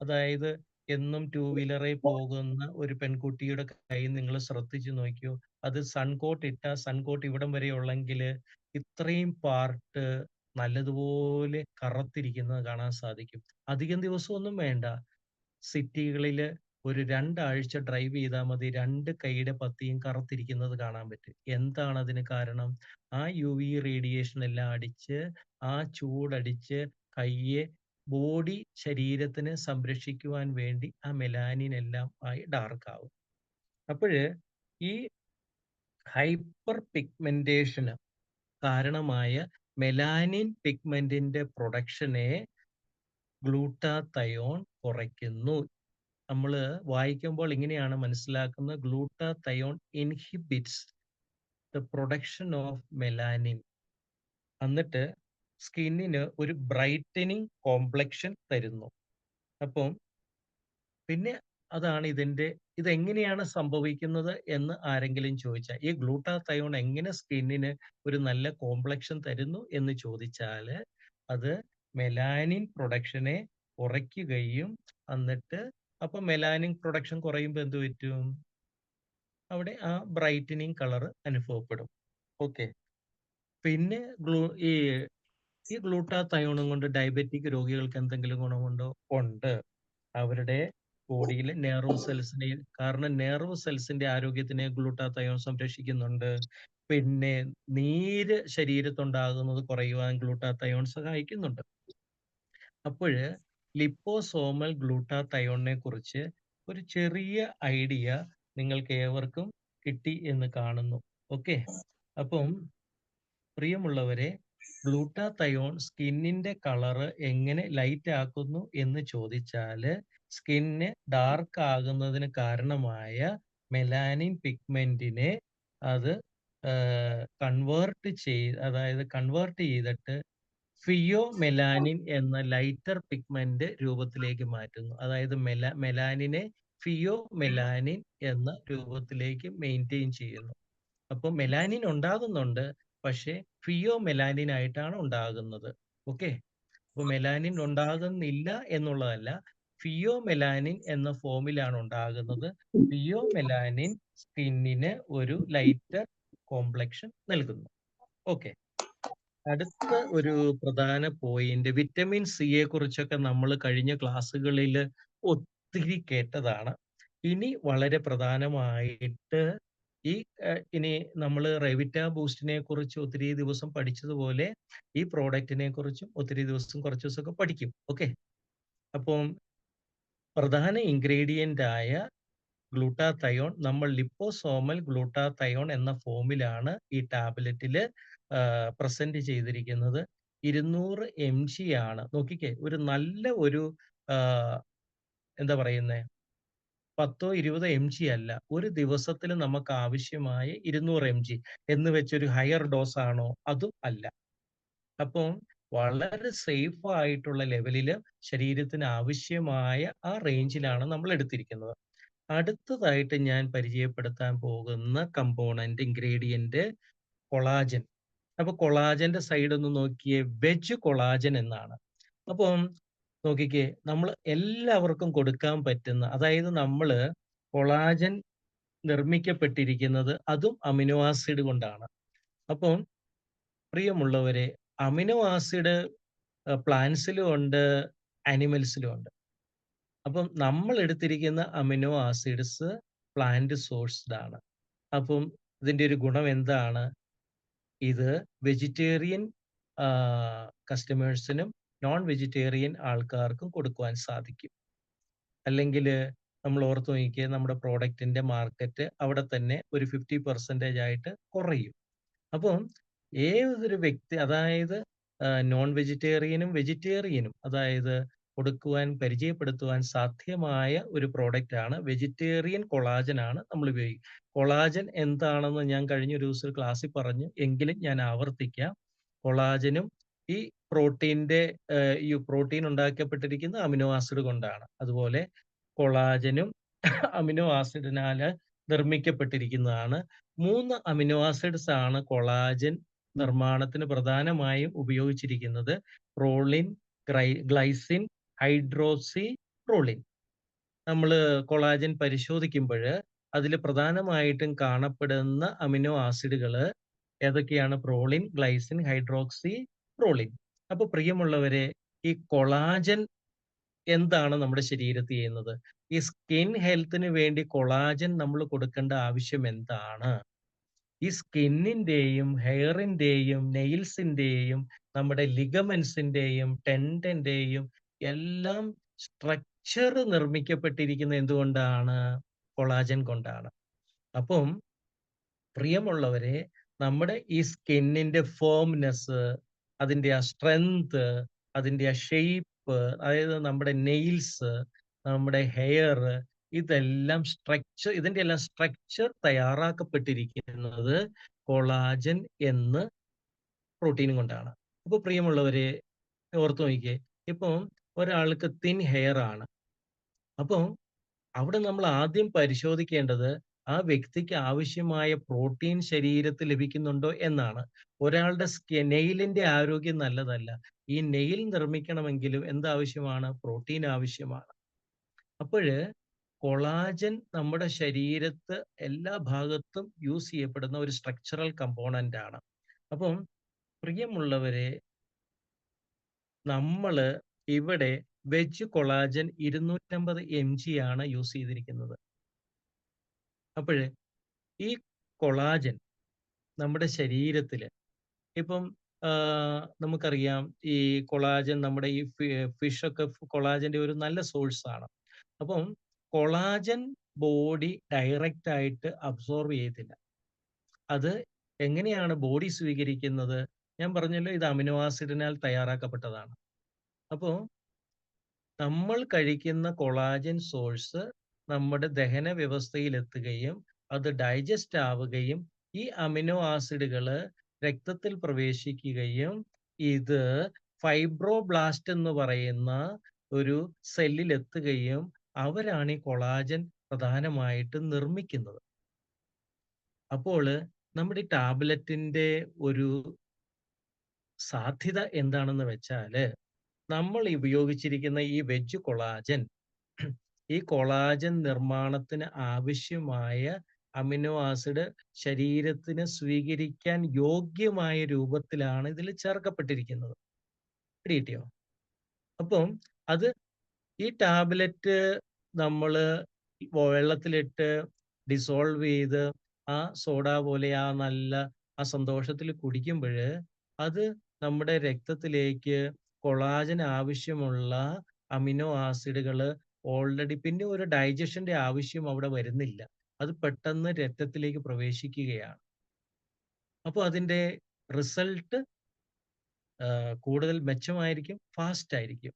അതായത് എന്നും ടൂ വീലറിൽ പോകുന്ന ഒരു പെൺകുട്ടിയുടെ കൈ നിങ്ങൾ ശ്രദ്ധിച്ചു നോക്കിയോ. അത് സൺകോട്ട് ഇവിടം വരെ ഉള്ളെങ്കില് ഇത്രയും പാർട്ട് നല്ലതുപോലെ കറുത്തിരിക്കുന്നത് കാണാൻ സാധിക്കും. അധികം ദിവസമൊന്നും വേണ്ട. സിറ്റികളില് ഒരു 2 ആഴ്ച ഡ്രൈവ് ചെയ്താൽ മതി 2 കൈയുടെ പത്തിയും കറുത്തിരിക്കുന്നത് കാണാൻ പറ്റും. എന്താണ് അതിന് കാരണം? ആ യുവി റേഡിയേഷൻ എല്ലാം അടിച്ച്, ആ ചൂടടിച്ച് കയ്യെ ശരീരത്തിനെ സംരക്ഷിക്കുവാൻ വേണ്ടി ആ മെലാനിൻ എല്ലാം ആയി ഡാർക്ക് ആവും. അപ്പോഴ് ഈ ഹൈപ്പർ പിഗ്മെന്റേഷന് കാരണമായ മെലാനിൻ പിഗ്മെന്റിന്റെ പ്രൊഡക്ഷനെ ഗ്ലൂട്ടാത്തയോൺ കുറയ്ക്കുന്നു. നമ്മള് വായിക്കുമ്പോൾ ഇങ്ങനെയാണ് മനസ്സിലാക്കുന്നത്. Glutathione inhibits the production of melanin. എന്നിട്ട് സ്കിന്നിന് ഒരു ബ്രൈറ്റനിങ് കോംപ്ലക്ഷൻ തരുന്നു. അപ്പം പിന്നെ അതാണ് ഇതെങ്ങനെയാണ് സംഭവിക്കുന്നത് എന്ന് ആരെങ്കിലും ചോദിച്ചാൽ, ഈ ഗ്ലൂട്ടാത്തയോൺ എങ്ങനെ സ്കിന്നിന് ഒരു നല്ല കോംപ്ലക്ഷൻ തരുന്നു എന്ന് ചോദിച്ചാല്, അത് മെലാനിൻ പ്രൊഡക്ഷനെ കുറയ്ക്കുകയും എന്നിട്ട് അപ്പൊ മെലാനിൻ പ്രൊഡക്ഷൻ കുറയുമ്പോൾ എന്ത് പറ്റും? അവിടെ ആ ബ്രൈറ്റനിങ് കളർ അനുഭവപ്പെടും. ഓക്കെ. പിന്നെ ഈ ഗ്ലൂട്ടാത്തയോണും കൊണ്ട് ഡയബറ്റിക് രോഗികൾക്ക് എന്തെങ്കിലും ഗുണമുണ്ടോ? ഉണ്ട്. അവരുടെ ബോഡിയിലെ കാരണം നെർവ് സെൽസിന്റെ ആരോഗ്യത്തിനെ ഗ്ലൂട്ടാത്തയോൺ സംരക്ഷിക്കുന്നുണ്ട്. പിന്നെ നീര് ശരീരത്തുണ്ടാകുന്നത് കുറയുവാൻ ഗ്ലൂട്ടാത്തയോൺ സഹായിക്കുന്നുണ്ട്. അപ്പോഴ് ലിപ്പോസോമൽ ഗ്ലൂട്ടാത്തയോണിനെ കുറിച്ച് ഒരു ചെറിയ ഐഡിയ നിങ്ങൾക്ക് ഏവർക്കും കിട്ടി എന്ന് കാണുന്നു. ഓക്കെ. അപ്പം പ്രിയമുള്ളവരെ, ഗ്ലൂട്ടാത്തയോൺ സ്കിന്നിന്റെ കളറ് എങ്ങനെ ലൈറ്റ് ആക്കുന്നു എന്ന് ചോദിച്ചാല്, സ്കിന്ന് ഡാർക്ക് ആകുന്നതിന് കാരണമായ മെലാനിൻ പിഗ്മെന്റിനെ അത് കൺവേർട്ട് ചെയ്തിട്ട് ഫിയോമെലാനിൻ എന്ന ലൈറ്റർ പിഗ്മെന്റ് രൂപത്തിലേക്ക് മാറ്റുന്നു. അതായത് മെലാനിനെ ഫിയോമെലാനിൻ എന്ന രൂപത്തിലേക്ക് മെയിൻറ്റെയിൻ ചെയ്യുന്നു. അപ്പോൾ മെലാനിൻ ഉണ്ടാകുന്നുണ്ട്, പക്ഷേ ഫിയോമെലാനിൻ ആയിട്ടാണ് ഉണ്ടാകുന്നത്. ഓക്കെ. അപ്പോൾ മെലാനിൻ ഉണ്ടാകുന്നില്ല എന്നുള്ളതല്ല, ഫിയോമെലാനിൻ എന്ന ഫോമിലാണ് ഉണ്ടാകുന്നത്. ഫിയോമെലാനിൻ സ്കിന്നിന് ഒരു ലൈറ്റർ കോംപ്ലക്ഷൻ നൽകുന്നു. ഓക്കെ. അടുത്ത ഒരു പ്രധാന പോയിന്റ് വിറ്റമിൻ സിയെ കുറിച്ചൊക്കെ നമ്മൾ കഴിഞ്ഞ ക്ലാസ്സുകളിൽ ഒത്തിരി കേട്ടതാണ്. ഇനി വളരെ പ്രധാനമായിട്ട് ഇനി നമ്മൾ റെവിറ്റ ബൂസ്റ്റിനെ കുറിച്ച് ഒത്തിരി ദിവസം പഠിച്ചതുപോലെ ഈ പ്രോഡക്റ്റിനെ കുറിച്ചും ഒത്തിരി കുറച്ച് ദിവസമൊക്കെ പഠിക്കും. ഓക്കെ. അപ്പം പ്രധാന ഇൻഗ്രീഡിയന്റ് ആയ ഗ്ലൂട്ടാത്തയോൺ നമ്മൾ ലിപ്പോസോമൽ ഗ്ലൂട്ടാത്തയോൺ എന്ന ഫോമിലാണ് ഈ ടാബ്ലറ്റില് പ്രസന്റ് ചെയ്തിരിക്കുന്നത്. 200 mg ആണ്. നോക്കിക്കേ, ഒരു നല്ല എന്താ പറയുന്നേ, 10 20 mg അല്ല. ഒരു ദിവസത്തിൽ നമുക്ക് ആവശ്യമായ 200 mg എന്ന് വെച്ചൊരു ഹയർ ഡോസ് ആണോ? അതും അല്ല. അപ്പം വളരെ സേഫ് ആയിട്ടുള്ള ലെവലില് ശരീരത്തിന് ആവശ്യമായ ആ റേഞ്ചിലാണ് നമ്മൾ എടുത്തിരിക്കുന്നത്. അടുത്തതായിട്ട് ഞാൻ പരിചയപ്പെടുത്താൻ പോകുന്ന കമ്പോണന്റ് ഇൻഗ്രീഡിയന്റ് കൊളാജൻ. അപ്പൊ കൊളാജന്റെ സൈഡ് ഒന്ന് നോക്കിയേ, വെജ് കൊളാജൻ എന്നാണ്. അപ്പം നോക്കിക്കേ, നമ്മൾ എല്ലാവർക്കും കൊടുക്കാൻ പറ്റുന്ന, അതായത് നമ്മള് കൊളാജൻ നിർമ്മിക്കപ്പെട്ടിരിക്കുന്നത് അതും അമിനോ ആസിഡ് കൊണ്ടാണ്. അപ്പം പ്രിയമുള്ളവരെ, അമിനോ ആസിഡ് പ്ലാന്റ്സിലും ഉണ്ട്, ആനിമൽസിലും ഉണ്ട്. അപ്പം നമ്മൾ എടുത്തിരിക്കുന്ന അമിനോ ആസിഡ്സ് പ്ലാന്റ് സോഴ്സ്ഡ് ആണ്. അപ്പം ഇതിന്റെ ഒരു ഗുണം എന്താണ്? ഇത് വെജിറ്റേറിയൻ കസ്റ്റമേഴ്സിനും നോൺ വെജിറ്റേറിയൻ ആൾക്കാർക്കും കൊടുക്കുവാൻ സാധിക്കും. അല്ലെങ്കിൽ നമ്മൾ ഓർത്ത് നോക്കിയേ, നമ്മുടെ പ്രോഡക്റ്റിന്റെ മാർക്കറ്റ് അവിടെ തന്നെ ഒരു 50% ആയിട്ട് കുറയും. അപ്പം ഏതൊരു വ്യക്തി, അതായത് നോൺ വെജിറ്റേറിയനും വെജിറ്റേറിയനും, അതായത് കൊടുക്കുവാൻ, പരിചയപ്പെടുത്തുവാൻ സാധ്യമായ ഒരു പ്രോഡക്റ്റാണ് വെജിറ്റേറിയൻ കൊളാജൻ ആണ് നമ്മൾ ഉപയോഗിക്കുക. കൊളാജൻ എന്താണെന്ന് ഞാൻ കഴിഞ്ഞൊരു ദിവസം ഒരു ക്ലാസ്സിൽ പറഞ്ഞു. എങ്കിലും ഞാൻ ആവർത്തിക്കാം. കൊളാജനും ഈ പ്രോട്ടീന്റെ ഈ പ്രോട്ടീൻ ഉണ്ടാക്കപ്പെട്ടിരിക്കുന്ന അമിനോ ആസിഡ് കൊണ്ടാണ്. അതുപോലെ കൊളാജനും അമിനോ ആസിഡിനാല് നിർമ്മിക്കപ്പെട്ടിരിക്കുന്നതാണ്. 3 അമിനോ ആസിഡ്സ് ആണ് കൊളാജൻ നിർമ്മാണത്തിന് പ്രധാനമായും ഉപയോഗിച്ചിരിക്കുന്നത്. പ്രോളിൻ, ഗ്ലൈസിൻ, ഹൈഡ്രോക്സി പ്രോളിൻ. നമ്മള് കൊളാജൻ പരിശോധിക്കുമ്പഴ് അതില് പ്രധാനമായിട്ടും കാണപ്പെടുന്ന അമിനോ ആസിഡുകള് ഏതൊക്കെയാണ്? പ്രോളിൻ, ഗ്ലൈസിൻ, ഹൈഡ്രോക്സി പ്രോളിൻ. അപ്പൊ പ്രിയമുള്ളവരെ, ഈ കൊളാജൻ എന്താണ് നമ്മുടെ ശരീരത്തിൽ ചെയ്യുന്നത്? ഈ സ്കിൻ ഹെൽത്തിന് വേണ്ടി കൊളാജൻ നമ്മൾ കൊടുക്കേണ്ട ആവശ്യം എന്താണ്? ഈ സ്കിന്നിന്റെയും ഹെയറിന്റെയും നെയിൽസിന്റെയും നമ്മുടെ ലിഗമെന്റ്സിന്റെയും ടെൻഡന്റെയും എല്ലാം സ്ട്രക്ചർ നിർമ്മിക്കപ്പെട്ടിരിക്കുന്നത് എന്തുകൊണ്ടാണ്? കൊളാജൻ കൊണ്ടാണ്. അപ്പം പ്രിയമുള്ളവരെ, നമ്മുടെ ഈ സ്കിന്നിന്റെ ഫേംനെസ്, അതിന്റെ ആ സ്ട്രെങ്ത്, അതിന്റെ ആ ഷേപ്പ്, അതായത് നമ്മുടെ നെയിൽസ്, നമ്മുടെ ഹെയർ, ഇതിന്റെ എല്ലാം സ്ട്രക്ചർ തയ്യാറാക്കപ്പെട്ടിരിക്കുന്നത് കൊളാജൻ എന്ന് പ്രോട്ടീനും കൊണ്ടാണ്. അപ്പൊ പ്രിയമുള്ളവരെ, ഓർത്തു നോക്കിക്കേ, ഇപ്പം ഒരാൾക്ക് തിൻ ഹെയർ ആണ്. അപ്പം അവിടെ നമ്മൾ ആദ്യം പരിശോധിക്കേണ്ടത് ആ വ്യക്തിക്ക് ആവശ്യമായ പ്രോട്ടീൻ ശരീരത്തിൽ ലഭിക്കുന്നുണ്ടോ എന്നാണ്. ഒരാളുടെ നെയിലിന്റെ ആരോഗ്യം നല്ലതല്ല. ഈ നെയിൽ നിർമ്മിക്കണമെങ്കിലും എന്താവശ്യമാണ്? പ്രോട്ടീൻ ആവശ്യമാണ്. അപ്പോഴ് കൊളാജൻ നമ്മുടെ ശരീരത്ത് എല്ലാ ഭാഗത്തും യൂസ് ചെയ്യപ്പെടുന്ന ഒരു സ്ട്രക്ചറൽ കമ്പോണന്റ് ആണ്. അപ്പം പ്രിയമുള്ളവരെ, നമ്മള് ഇവിടെ വെജ് കൊളാജൻ 250 mg ആണ് യൂസ് ചെയ്തിരിക്കുന്നത്. അപ്പോഴ് ഈ കൊളാജൻ നമ്മുടെ ശരീരത്തില് ഇപ്പം നമുക്കറിയാം, ഈ കൊളാജൻ നമ്മുടെ ഈ ഫിഷൊക്കെ കൊളാജന്റെ ഒരു നല്ല സോഴ്സ് ആണ്. അപ്പം കൊളാജൻ ബോഡി ഡയറക്റ്റ് ആയിട്ട് അബ്സോർബ് ചെയ്യത്തില്ല. അത് എങ്ങനെയാണ് ബോഡി സ്വീകരിക്കുന്നത്? ഞാൻ പറഞ്ഞല്ലോ, ഇത് അമിനോ ആസിഡിനാൽ തയ്യാറാക്കപ്പെട്ടതാണ്. അപ്പോ നമ്മൾ കഴിക്കുന്ന കൊളാജൻ സോഴ്സ് നമ്മുടെ ദഹന വ്യവസ്ഥയിൽ എത്തുകയും അത് ഡൈജസ്റ്റ് ആവുകയും ഈ അമിനോ ആസിഡുകള് രക്തത്തിൽ പ്രവേശിക്കുകയും ഇത് ഫൈബ്രോബ്ലാസ്റ്റ് എന്ന് പറയുന്ന ഒരു സെല്ലിൽ എത്തുകയും അവരാണ് ഈ കൊളാജൻ പ്രധാനമായിട്ടും നിർമ്മിക്കുന്നത്. അപ്പോൾ നമ്മുടെ ഈ ടാബ്ലറ്റിന്റെ ഒരു സാധ്യത എന്താണെന്ന് വെച്ചാല്, നമ്മൾ ഉപയോഗിച്ചിരിക്കുന്ന ഈ വെജ് കൊളാജൻ, ഈ കൊളാജൻ നിർമ്മാണത്തിന് ആവശ്യമായ അമിനോ ആസിഡ് ശരീരത്തിന് സ്വീകരിക്കാൻ യോഗ്യമായ രൂപത്തിലാണ് ഇതിൽ ചേർക്കപ്പെട്ടിരിക്കുന്നത്. പിടികിട്ടിയോ? അപ്പം അത് ഈ ടാബ്ലറ്റ് നമ്മള് വെള്ളത്തിലിട്ട് ഡിസോൾവ് ചെയ്ത് ആ സോഡ പോലെ ആ സന്തോഷത്തിൽ കുടിക്കുമ്പഴ് അത് നമ്മുടെ രക്തത്തിലേക്ക് കൊളാജൻ ആവശ്യമുള്ള അമിനോ ആസിഡുകള് ഓൾറെഡി, പിന്നെ ഒരു ഡൈജഷന്റെ ആവശ്യം അവിടെ വരുന്നില്ല. അത് പെട്ടെന്ന് രക്തത്തിലേക്ക് പ്രവേശിക്കുകയാണ്. അപ്പൊ അതിന്റെ റിസൾട്ട് കൂടുതൽ മെച്ചമായിരിക്കും, ഫാസ്റ്റ് ആയിരിക്കും.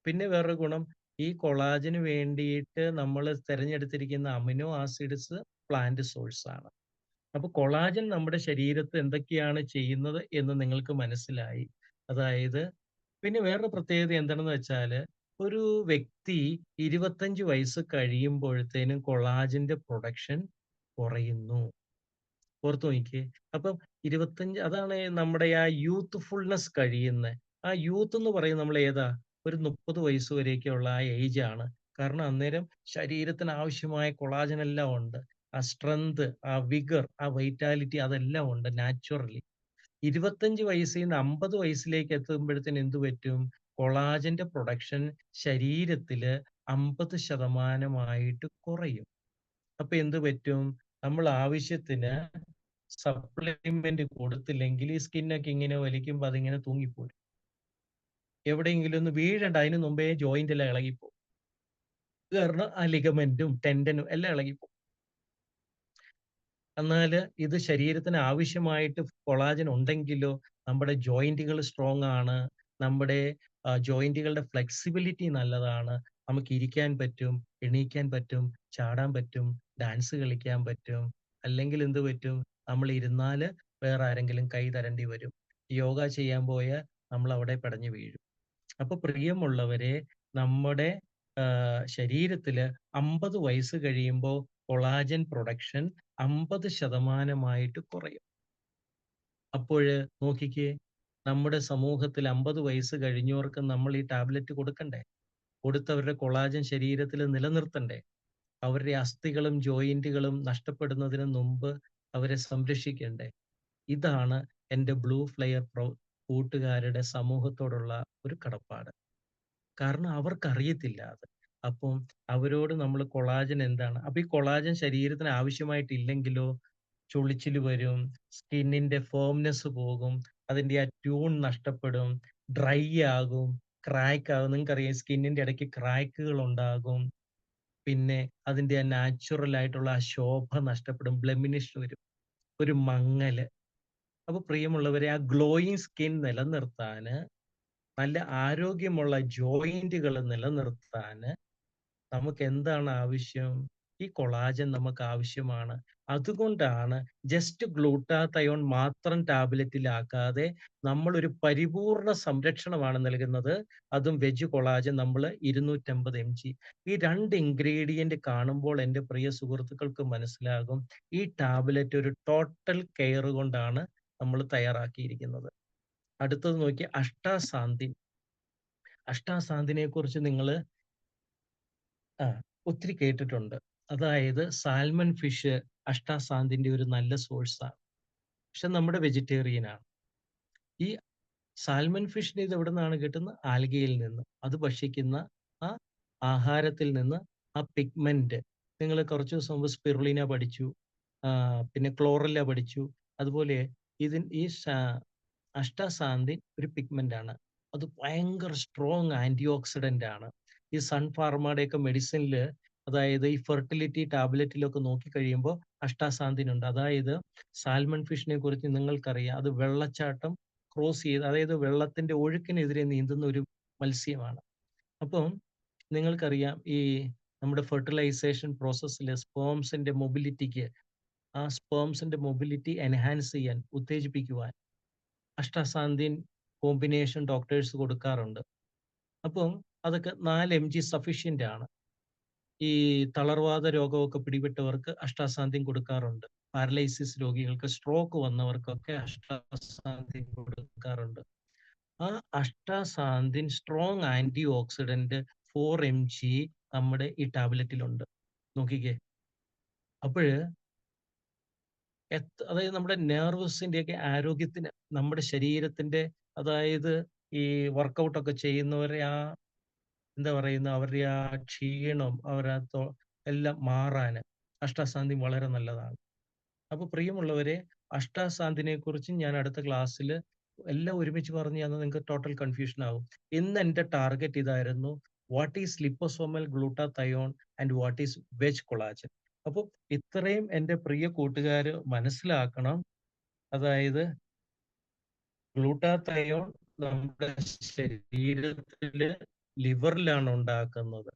പിന്നെ വേറൊരു ഗുണം, ഈ കൊളാജന് വേണ്ടിയിട്ട് നമ്മൾ തിരഞ്ഞെടുത്തിരിക്കുന്ന അമിനോ ആസിഡ്സ് പ്ലാന്റ് സോഴ്സ് ആണ്. അപ്പൊ കൊളാജൻ നമ്മുടെ ശരീരത്ത് എന്തൊക്കെയാണ് ചെയ്യുന്നത് എന്ന് നിങ്ങൾക്ക് മനസ്സിലായി. അതായത്, പിന്നെ വേറൊരു പ്രത്യേകത എന്താണെന്ന് വെച്ചാല്, ഒരു വ്യക്തി 25 വയസ്സ് കഴിയുമ്പോഴത്തേനും കൊളാജന്റെ പ്രൊഡക്ഷൻ കുറയുന്നു. ഓർത്തു നോക്കിക്കേ. അപ്പം 25, അതാണ് നമ്മുടെ ആ യൂത്ത്ഫുൾനെസ് കഴിയുന്നെ. ആ യൂത്ത് എന്ന് പറയുന്നത് നമ്മൾ ഏതാ? ഒരു 30 വയസ്സ് വരെയൊക്കെയുള്ള ആ ഏജ് ആണ്. കാരണം അന്നേരം ശരീരത്തിന് ആവശ്യമായ കൊളാജൻ എല്ലാം ഉണ്ട്. ആ സ്ട്രെങ്ത്, ആ വിഗർ, ആ വൈറ്റാലിറ്റി അതെല്ലാം ഉണ്ട് നാച്ചുറലി. 25 വയസ്സിൽ നിന്ന് 50 വയസ്സിലേക്ക് എത്തുമ്പോഴത്തേന് എന്ത് പറ്റും? കൊളാജന്റെ പ്രൊഡക്ഷൻ ശരീരത്തില് 50% കുറയും. അപ്പൊ എന്ത് പറ്റും? നമ്മൾ ആവശ്യത്തിന് സപ്ലിമെന്റ് കൊടുത്തില്ലെങ്കിൽ ഈ സ്കിന്നൊക്കെ ഇങ്ങനെ വലിക്കുമ്പോ അതിങ്ങനെ തൂങ്ങിപ്പോരും. എവിടെയെങ്കിലും ഒന്ന് വീഴണ്ട, അതിന് മുമ്പേ ജോയിന്റ് എല്ലാം ഇളകിപ്പോകും. കാരണം ആ ലിഗമെന്റും ടെൻഡനും എല്ലാം ഇളകിപ്പോകും. എന്നാല് ഇത് ശരീരത്തിന് ആവശ്യമായിട്ട് കൊളാജൻ ഉണ്ടെങ്കിലോ നമ്മുടെ ജോയിന്റുകൾ സ്ട്രോങ് ആണ്, നമ്മുടെ ജോയിന്റുകളുടെ ഫ്ലെക്സിബിലിറ്റി നല്ലതാണ്. നമുക്ക് ഇരിക്കാൻ പറ്റും, എണീക്കാൻ പറ്റും, ചാടാൻ പറ്റും, ഡാൻസ് കളിക്കാൻ പറ്റും. അല്ലെങ്കിൽ എന്ത് പറ്റും? നമ്മൾ ഇരുന്നാല് വേറെ ആരെങ്കിലും കൈ തരേണ്ടി വരും. യോഗ ചെയ്യാൻ പോയാൽ നമ്മൾ അവിടെ പിടഞ്ഞു വീഴും. അപ്പൊ പ്രിയമുള്ളവരെ, നമ്മുടെ ശരീരത്തില് 50 വയസ്സ് കഴിയുമ്പോൾ കൊളാജൻ പ്രൊഡക്ഷൻ 50% കുറയും. അപ്പോഴ് നോക്കിക്കേ, നമ്മുടെ സമൂഹത്തിൽ 50 വയസ്സ് കഴിഞ്ഞവർക്ക് നമ്മൾ ഈ ടാബ്ലറ്റ് കൊടുക്കണ്ടേ? കൊടുത്ത് അവരുടെ കൊളാജൻ ശരീരത്തിൽ നിലനിർത്തണ്ടേ? അവരുടെ അസ്ഥികളും ജോയിന്റുകളും നഷ്ടപ്പെടുന്നതിന് മുമ്പ് അവരെ സംരക്ഷിക്കണ്ടേ? ഇതാണ് എൻ്റെ ബ്ലൂ ഫ്ലയർ കൂട്ടുകാരുടെ സമൂഹത്തോടുള്ള ഒരു കടപ്പാട്. കാരണം അവർക്കറിയത്തില്ല അത്. അപ്പം അവരോട് നമ്മൾ കൊളാജൻ എന്താണ്? അപ്പൊ ഈ കൊളാജൻ ശരീരത്തിന് ആവശ്യമായിട്ടില്ലെങ്കിലോ ചുളിച്ചില് വരും, സ്കിന്നിന്റെ ഫേംനെസ് പോകും, അതിന്റെ ആ ട്യൂൺ നഷ്ടപ്പെടും, ഡ്രൈ ആകും, ക്രാക്ക് ആകും. നിങ്ങൾക്കറിയാം സ്കിന്നിന്റെ ഇടയ്ക്ക് ക്രാക്കുകൾ ഉണ്ടാകും. പിന്നെ അതിന്റെ ആ നാച്ചുറൽ ആയിട്ടുള്ള ആ ശോഭ നഷ്ടപ്പെടും, ബ്ലെമിനിഷ് വരും, ഒരു മങ്ങല്. അപ്പൊ പ്രിയമുള്ളവരെ, ആ ഗ്ലോയിങ് സ്കിൻ നിലനിർത്താന്, നല്ല ആരോഗ്യമുള്ള ജോയിന്റുകൾ നിലനിർത്താന് നമുക്ക് എന്താണ് ആവശ്യം? ഈ കൊളാജൻ നമുക്ക് ആവശ്യമാണ്. അതുകൊണ്ടാണ് ജസ്റ്റ് ഗ്ലൂട്ടാതയോൺ മാത്രം ടാബ്ലറ്റിലാക്കാതെ നമ്മൾ ഒരു പരിപൂർണ സംരക്ഷണമാണ് നൽകുന്നത്. അതും വെജ് കൊളാജൻ നമ്മൾ 250 mg. ഈ 2 ഇൻഗ്രീഡിയന്റ് കാണുമ്പോൾ എൻ്റെ പ്രിയ സുഹൃത്തുക്കൾക്ക് മനസ്സിലാകും, ഈ ടാബ്ലറ്റ് ഒരു ടോട്ടൽ കെയർ കൊണ്ടാണ് നമ്മൾ തയ്യാറാക്കിയിരിക്കുന്നത്. അടുത്തത് നോക്കി, അഷ്ടാസാന്തിൻ. അഷ്ടാസാന്തിനെ കുറിച്ച് നിങ്ങൾ ആ, ഒത്തിരി കേട്ടിട്ടുണ്ട്. അതായത് സാൽമൺ ഫിഷ് അഷ്ടാസാന്തിന്റെ ഒരു നല്ല സോഴ്സാണ്. പക്ഷെ നമ്മുടെ വെജിറ്റേറിയൻ ആണ്. ഈ സാൽമൺ ഫിഷിനെ ഇത് എവിടെ നിന്നാണ് കിട്ടുന്നത്? ആൽഗയിൽ നിന്ന്. അത് ഭക്ഷിക്കുന്ന ആ ആഹാരത്തിൽ നിന്ന് ആ പിഗ്മെന്റ്, നിങ്ങൾ കുറച്ച് ദിവസം മുമ്പ് സ്പിറുലിന പഠിച്ചു, പിന്നെ ക്ലോറല്ല പഠിച്ചു. അതുപോലെ ഈ അഷ്ടാസാന്തിൻ ഒരു പിഗ്മെന്റ് ആണ്. അത് ഭയങ്കര സ്ട്രോങ് ആന്റി ഓക്സിഡന്റ് ആണ്. ഈ സൺ ഫാർമയുടെ ഒക്കെ മെഡിസിനിൽ, അതായത് ഈ ഫെർട്ടിലിറ്റി ടാബ്ലറ്റിലൊക്കെ നോക്കിക്കഴിയുമ്പോൾ അഷ്ടാസാന്തിൻ ഉണ്ട്. അതായത് സാൽമൺ ഫിഷിനെ കുറിച്ച് നിങ്ങൾക്കറിയാം, അത് വെള്ളച്ചാട്ടം ക്രോസ് ചെയ്ത്, അതായത് വെള്ളത്തിന്റെ ഒഴുക്കിനെതിരെ നീന്തുന്ന ഒരു മത്സ്യമാണ്. അപ്പം നിങ്ങൾക്കറിയാം, ഈ നമ്മുടെ ഫെർട്ടിലൈസേഷൻ പ്രോസസ്സിൽ സ്പേംസിന്റെ മൊബിലിറ്റിക്ക്, ആ സ്പേംസിന്റെ മൊബിലിറ്റി എൻഹാൻസ് ചെയ്യാൻ, ഉത്തേജിപ്പിക്കുവാൻ അഷ്ടാസാന്തിൻ കോമ്പിനേഷൻ ഡോക്ടേഴ്സ് കൊടുക്കാറുണ്ട്. അപ്പം അതൊക്കെ 4 mg സഫീഷ്യന്റ് ആണ്. ഈ തളർവാദ രോഗമൊക്കെ പിടിപെട്ടവർക്ക് അഷ്ടാസാന്തിൻ കൊടുക്കാറുണ്ട്. പാരലൈസിസ് രോഗികൾക്ക്, സ്ട്രോക്ക് വന്നവർക്കൊക്കെ അഷ്ടാസാന്തിൻ കൊടുക്കാറുണ്ട്. ആ അഷ്ടാസാന്തിൻ സ്ട്രോങ് ആന്റി ഓക്സിഡന്റ് 4 mg നമ്മുടെ ഈ ടാബ്ലറ്റിലുണ്ട്. നോക്കിക്കേ. അപ്പോഴ് അതായത് നമ്മുടെ നെർവസിന്റെയൊക്കെ ആരോഗ്യത്തിന്, നമ്മുടെ ശരീരത്തിന്റെ, അതായത് ഈ വർക്കൗട്ടൊക്കെ ചെയ്യുന്നവരെ ആ എന്താ പറയുന്ന, അവരുടെ ആ ക്ഷീണം, എല്ലാം മാറാന് അഷ്ടാസാന്തിൻ വളരെ നല്ലതാണ്. അപ്പൊ പ്രിയമുള്ളവരെ, അഷ്ടാസാന്തിനെ കുറിച്ച് ഞാൻ അടുത്ത ക്ലാസ്സിൽ എല്ലാം ഒരുമിച്ച് പറഞ്ഞു തന്നാൽ നിങ്ങൾക്ക് ടോട്ടൽ കൺഫ്യൂഷൻ ആകും. ഇന്ന് എന്റെ ടാർഗറ്റ് ഇതായിരുന്നു, what is liposomal glutathione and what is veg collagen. അപ്പോൾ ഇത്രയും എൻ്റെ പ്രിയ കൂട്ടുകാര് മനസ്സിലാക്കണം. അതായത് ഗ്ലൂട്ടാതയോൺ നമ്മുടെ ശരീരത്തില് ലിവറിലാണ് ഉണ്ടാക്കുന്നത്.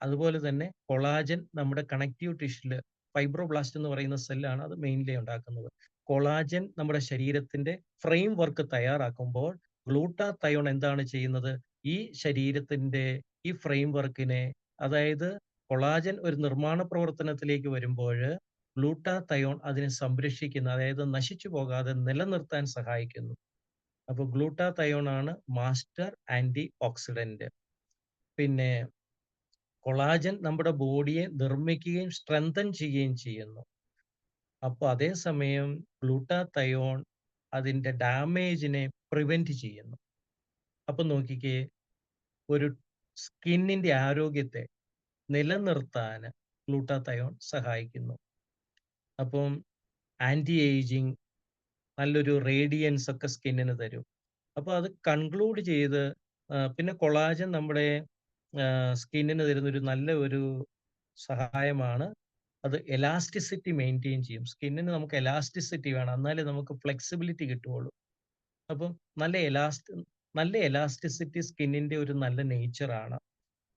അതുപോലെ തന്നെ കൊളാജൻ നമ്മുടെ കണക്റ്റീവ് ടിഷ്യൂല്, ഫൈബ്രോബ്ലാസ്റ്റ് എന്ന് പറയുന്ന സെല്ലാണ് അത് മെയിൻലി ഉണ്ടാക്കുന്നത്. കൊളാജൻ നമ്മുടെ ശരീരത്തിന്റെ ഫ്രെയിം വർക്ക് തയ്യാറാക്കുമ്പോൾ ഗ്ലൂട്ടാതയോൺ എന്താണ് ചെയ്യുന്നത്? ഈ ശരീരത്തിന്റെ ഈ ഫ്രെയിം വർക്കിനെ, അതായത് കൊളാജൻ ഒരു നിർമ്മാണ പ്രവർത്തനത്തിലേക്ക് വരുമ്പോൾ ഗ്ലൂട്ടാതയോൺ അതിനെ സംരക്ഷിക്കുന്ന, അതായത് നശിച്ചു പോകാതെ നിലനിർത്താൻ സഹായിക്കുന്നു. അപ്പൊ ഗ്ലൂട്ടാതയോൺ ആണ് മാസ്റ്റർ ആന്റി ഓക്സിഡന്റ്. പിന്നെ കൊളാജൻ നമ്മുടെ ബോഡിയെ നിർമ്മിക്കുകയും സ്ട്രെങ്തൻ ചെയ്യുകയും ചെയ്യുന്നു. അപ്പൊ അതേസമയം ഗ്ലൂട്ടാതയോൺ അതിന്റെ ഡാമേജിനെ പ്രിവെന്റ് ചെയ്യുന്നു. അപ്പൊ നോക്കിക്കേ, ഒരു സ്കിന്നിന്റെ ആരോഗ്യത്തെ നിലനിർത്താൻ ഗ്ലൂട്ടാതയോൺ സഹായിക്കുന്നു. അപ്പം ആന്റി ഏജിങ്, നല്ലൊരു റേഡിയൻസ് ഒക്കെ സ്കിന്നിന് തരും. അപ്പൊ അത് കൺക്ലൂഡ് ചെയ്ത്, പിന്നെ കൊളാജൻ നമ്മുടെ സ്കിന്നിന് തരുന്ന ഒരു നല്ല ഒരു സഹായമാണ്. അത് എലാസ്റ്റിസിറ്റി മെയിൻറ്റെയിൻ ചെയ്യും. സ്കിന്നിന് നമുക്ക് എലാസ്റ്റിസിറ്റി വേണം, എന്നാലേ നമുക്ക് ഫ്ലെക്സിബിലിറ്റി കിട്ടുകയുള്ളൂ. അപ്പം നല്ല നല്ല എലാസ്റ്റിസിറ്റി സ്കിന്നിന്റെ ഒരു നല്ല നേച്ചറാണ്.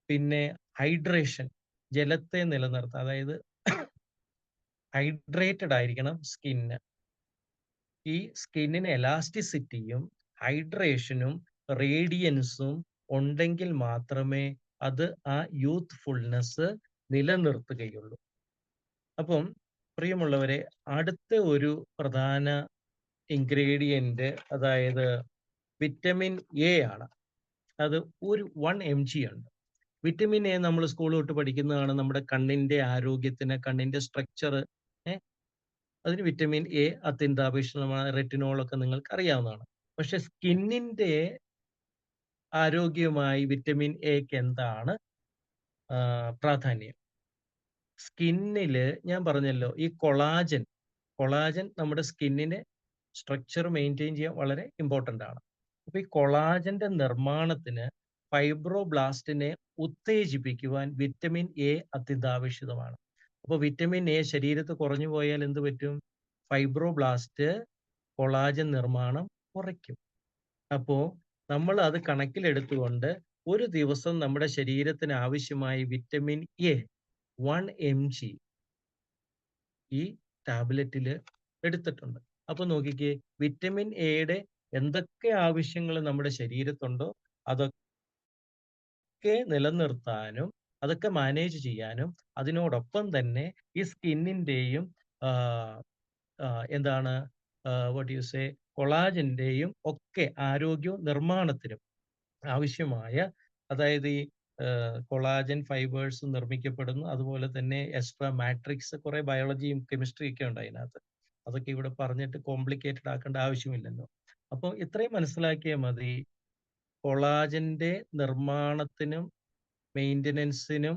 പിന്നെ ഹൈഡ്രേഷൻ, ജലത്തെ നിലനിർത്തുക. അതായത് ഹൈഡ്രേറ്റഡ് ആയിരിക്കണം സ്കിന്ന്. ഈ സ്കിന്നിന് എലാസ്റ്റിസിറ്റിയും ഹൈഡ്രേഷനും റേഡിയൻസും ഉണ്ടെങ്കിൽ മാത്രമേ അത് ആ യൂത്ത്ഫുൾനെസ് നിലനിർത്തുകയുള്ളൂ. അപ്പം പ്രിയമുള്ളവരെ, അടുത്ത ഒരു പ്രധാന ഇൻഗ്രീഡിയന്റ് അതായത് വിറ്റമിൻ എ ആണ്. അത് ഒരു 1 mg ഉണ്ട്. വിറ്റമിൻ എ നമ്മൾ സ്കൂൾ തൊട്ട് പഠിക്കുന്നതാണ്. നമ്മുടെ കണ്ണിന്റെ ആരോഗ്യത്തിന്, കണ്ണിന്റെ സ്ട്രക്ചർ, അതിന് വിറ്റമിൻ എ അത്യന്താപേക്ഷിതമാണ്. റെറ്റിനോൾ ഒക്കെ നിങ്ങൾക്ക് അറിയാവുന്നതാണ്. പക്ഷെ സ്കിന്നിന്റെ ആരോഗ്യവുമായി വിറ്റമിൻ എക്ക് എന്താണ് പ്രാധാന്യം? സ്കിന്നില് ഞാൻ പറഞ്ഞല്ലോ, ഈ കൊളാജൻ നമ്മുടെ സ്കിന്നിനെ സ്ട്രക്ചർ മെയിൻറ്റെയിൻ ചെയ്യാൻ വളരെ ഇമ്പോർട്ടന്റ് ആണ്. അപ്പൊ ഈ കൊളാജന്റെ നിർമ്മാണത്തിന് ഫൈബ്രോബ്ലാസ്റ്റിനെ ഉത്തേജിപ്പിക്കുവാൻ വിറ്റമിൻ എ അത്യന്താപേക്ഷിതമാണ്. അപ്പൊ വിറ്റമിൻ എ ശരീരത്ത് കുറഞ്ഞു പോയാൽ എന്ത് പറ്റും? ഫൈബ്രോബ്ലാസ്റ്റ് കൊളാജൻ നിർമ്മാണം കുറയ്ക്കും. അപ്പോ നമ്മൾ അത് കണക്കിലെടുത്തുകൊണ്ട് ഒരു ദിവസം നമ്മുടെ ശരീരത്തിന് ആവശ്യമായ വിറ്റമിൻ എ 1 mg ഈ ടാബ്ലറ്റിൽ എടുത്തിട്ടുണ്ട്. അപ്പൊ നോക്കിക്കേ, വിറ്റമിൻ എയുടെ എന്തൊക്കെ ആവശ്യങ്ങൾ നമ്മുടെ ശരീരത്തുണ്ടോ അതൊക്കെ നിലനിർത്താനും അതൊക്കെ മാനേജ് ചെയ്യാനും അതിനോടൊപ്പം തന്നെ ഈ സ്കിന്നിന്റെയും എന്താണ് വാട്ട് യു സേ കൊളാജന്റെയും ഒക്കെ ആരോഗ്യവും നിർമ്മാണത്തിനും ആവശ്യമായ, അതായത് ഈ കൊളാജൻ ഫൈബേഴ്സ് നിർമ്മിക്കപ്പെടുന്നു. അതുപോലെ തന്നെ എക്സ്ട്രാ മാട്രിക്സ്, കുറെ ബയോളജിയും കെമിസ്ട്രി ഒക്കെ ഉണ്ട് അതിനകത്ത്. അതൊക്കെ ഇവിടെ പറഞ്ഞിട്ട് കോംപ്ലിക്കേറ്റഡ് ആക്കേണ്ട ആവശ്യമില്ലല്ലോ. അപ്പോൾ ഇത്രയും മനസ്സിലാക്കിയാൽ മതി. കൊളാജന്റെ നിർമ്മാണത്തിനും മെയിൻ്റനൻസിനും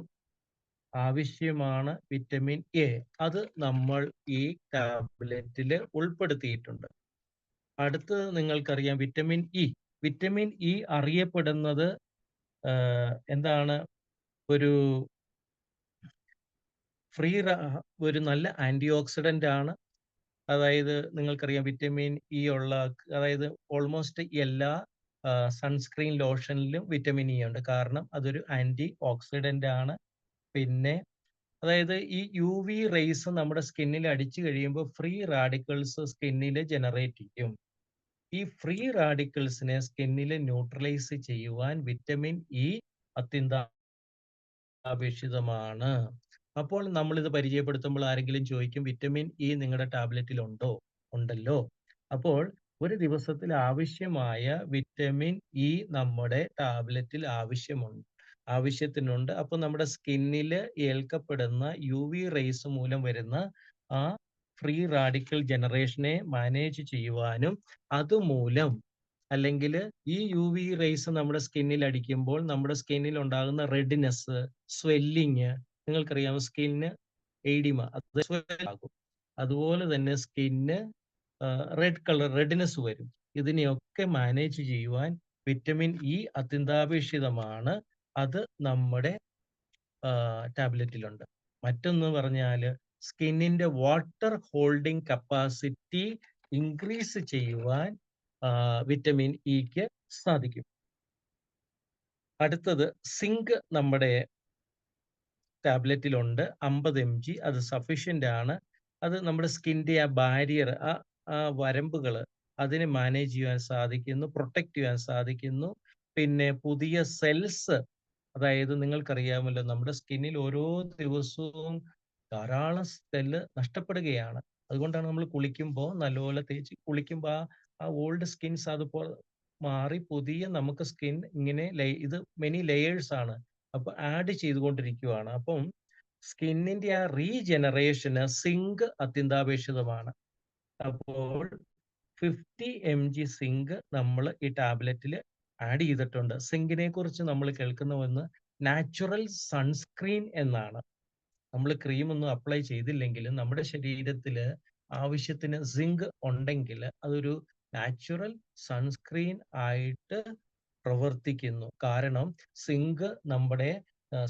ആവശ്യമാണ് വിറ്റമിൻ എ. അത് നമ്മൾ ഈ ടാബ്ലറ്റിൽ ഉൾപ്പെടുത്തിയിട്ടുണ്ട്. അടുത്തത് നിങ്ങൾക്കറിയാം വിറ്റമിൻ ഇ. വിറ്റമിൻ ഇ അറിയപ്പെടുന്നത് എന്താണ്? ഒരു ഒരു നല്ല ആന്റി ഓക്സിഡന്റ് ആണ്. അതായത് നിങ്ങൾക്കറിയാം വിറ്റമിൻ ഇ ഉള്ള, അതായത് ഓൾമോസ്റ്റ് എല്ലാ സൺസ്ക്രീൻ ലോഷനിലും വിറ്റമിൻ ഇ ഉണ്ട്. കാരണം അതൊരു ആന്റി ഓക്സിഡന്റ് ആണ്. പിന്നെ അതായത് ഈ UV റേസ് നമ്മുടെ സ്കിന്നിൽ അടിച്ചു കഴിയുമ്പോൾ ഫ്രീ റാഡിക്കൽസ് സ്കിന്നിൽ ജനറേറ്റ് ചെയ്യും. ഈ ഫ്രീ റാഡിക്കൽസിനെ സ്കിന്നിൽ ന്യൂട്രലൈസ് ചെയ്യുവാൻ വിറ്റമിൻ ഇ അത്യന്താപേക്ഷിതമാണ്. അപ്പോൾ നമ്മൾ ഇത് പരിചയപ്പെടുത്തുമ്പോൾ ആരെങ്കിലും ചോദിക്കും, വിറ്റമിൻ ഇ നിങ്ങളുടെ ടാബ്ലറ്റിൽ ഉണ്ടോ? ഉണ്ടല്ലോ. അപ്പോൾ ഒരു ദിവസത്തിൽ ആവശ്യമായ വിറ്റമിൻ ഇ നമ്മുടെ ടാബ്ലറ്റിൽ ആവശ്യത്തിനുണ്ട്. അപ്പോൾ നമ്മുടെ സ്കിന്നിൽ ഏൽക്കപ്പെടുന്ന UV റേസ് മൂലം വരുന്ന ആ ഫ്രീ റാഡിക്കൽ ജനറേഷനെ മാനേജ് ചെയ്യുവാനും അതുമൂലം, അല്ലെങ്കിൽ ഈ UV റേസ് നമ്മുടെ സ്കിന്നിൽ അടിക്കുമ്പോൾ നമ്മുടെ സ്കിന്നിൽ ഉണ്ടാകുന്ന റെഡ്നെസ്, സ്വെല്ലിങ്, നിങ്ങൾക്കറിയാം സ്കിന്ന് എയ്ഡിമ, അത് ആകും. അതുപോലെ തന്നെ സ്കിന്ന് റെഡ്നെസ് വരും. ഇതിനെയൊക്കെ മാനേജ് ചെയ്യുവാൻ വിറ്റമിൻ ഇ അത്യന്താപേക്ഷിതമാണ്. അത് നമ്മുടെ ടാബ്ലറ്റിലുണ്ട്. മറ്റൊന്ന് പറഞ്ഞാൽ സ്കിന്നിന്റെ വാട്ടർ ഹോൾഡിംഗ് കപ്പാസിറ്റി ഇൻക്രീസ് ചെയ്യുവാൻ വിറ്റമിൻ ഇക്ക് സാധിക്കും. അടുത്തത് സിങ്ക് നമ്മുടെ ടാബ്ലറ്റിലുണ്ട് 50 mg. അത് സഫീഷ്യന്റ് ആണ്. അത് നമ്മുടെ സ്കിന്റെ ആ ബാരിയർ, ആ വരമ്പുകൾ അതിനെ മാനേജ് ചെയ്യാൻ സാധിക്കുന്നു, പ്രൊട്ടക്ട് ചെയ്യാൻ സാധിക്കുന്നു. പിന്നെ പുതിയ സെൽസ്, അതായത് നിങ്ങൾക്കറിയാമല്ലോ നമ്മുടെ സ്കിന്നിൽ ഓരോ ദിവസവും ധാരാളം സെല്ല് നഷ്ടപ്പെടുകയാണ്. അതുകൊണ്ടാണ് നമ്മൾ കുളിക്കുമ്പോൾ നല്ലപോലെ തേച്ച് കുളിക്കുമ്പോൾ ആ ഓൾഡ് സ്കിൻസ് അതുപോലെ മാറി പുതിയ നമുക്ക് സ്കിൻ ഇങ്ങനെ ഇത് മെനി ലെയേഴ്സ് ആണ്. അപ്പൊ ആഡ് ചെയ്തുകൊണ്ടിരിക്കുകയാണ്. അപ്പം സ്കിന്നിന്റെ ആ റീജനറേഷന് സിങ്ക് അത്യന്താപേക്ഷിതമാണ്. അപ്പോൾ 50 mg സിങ്ക് നമ്മൾ ഈ ടാബ്ലറ്റിൽ ആഡ് ചെയ്തിട്ടുണ്ട്. സിങ്കിനെ കുറിച്ച് നമ്മൾ കേൾക്കുന്ന ഒന്ന് നാച്ചുറൽ സൺസ്ക്രീൻ എന്നാണ്. നമ്മൾ ക്രീം ഒന്നും അപ്ലൈ ചെയ്തില്ലെങ്കിലും നമ്മുടെ ശരീരത്തിൽ ആവശ്യത്തിന് സിങ്ക് ഉണ്ടെങ്കിൽ അതൊരു നാച്ചുറൽ സൺസ്ക്രീൻ ആയിട്ട് പ്രവർത്തിക്കുന്നു. കാരണം സിങ്ക് നമ്മുടെ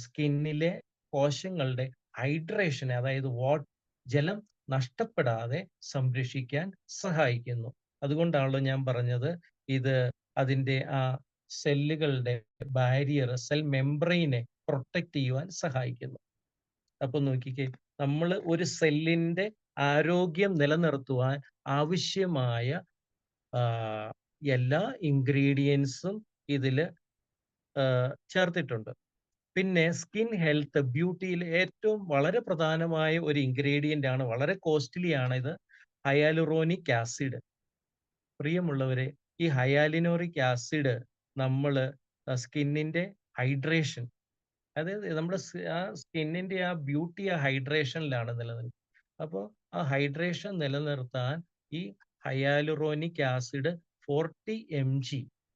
സ്കിന്നിലെ കോശങ്ങളുടെ ഹൈഡ്രേഷനെ, അതായത് ജലം നഷ്ടപ്പെടാതെ സംരക്ഷിക്കാൻ സഹായിക്കുന്നു. അതുകൊണ്ടാണല്ലോ ഞാൻ പറഞ്ഞത് ഇത് അതിന്റെ ആ സെല്ലുകളുടെ ബാരിയർ, സെൽ മെംബ്രെയിനെ പ്രൊട്ടക്ട് ചെയ്യുവാൻ സഹായിക്കുന്നു. അപ്പൊ നോക്കിക്കേ, നമ്മൾ ഒരു സെല്ലിന്റെ ആരോഗ്യം നിലനിർത്തുവാൻ ആവശ്യമായ ആ, എല്ലാ ഇൻഗ്രീഡിയൻസും ഇതില് ചേർത്തിട്ടുണ്ട്. പിന്നെ സ്കിൻ ഹെൽത്ത്, ബ്യൂട്ടിയിൽ ഏറ്റവും വളരെ പ്രധാനമായ ഒരു ഇൻഗ്രീഡിയന്റ് ആണ്, വളരെ കോസ്റ്റ്ലി ആണ് ഇത്, ഹയാലുറോണിക് ആസിഡ്. പ്രിയമുള്ളവരെ, ഈ ഹയാലിനോറിക് ആസിഡ് നമ്മള് സ്കിന്നിന്റെ ഹൈഡ്രേഷൻ, അതായത് നമ്മുടെ ആ സ്കിന്നിന്റെ ആ ബ്യൂട്ടി ആ ഹൈഡ്രേഷനിലാണ് നിലനിൽക്കുന്നത്. അപ്പോൾ ആ ഹൈഡ്രേഷൻ നിലനിർത്താൻ ഈ ഹയാലുറോണിക് ആസിഡ് 40 mg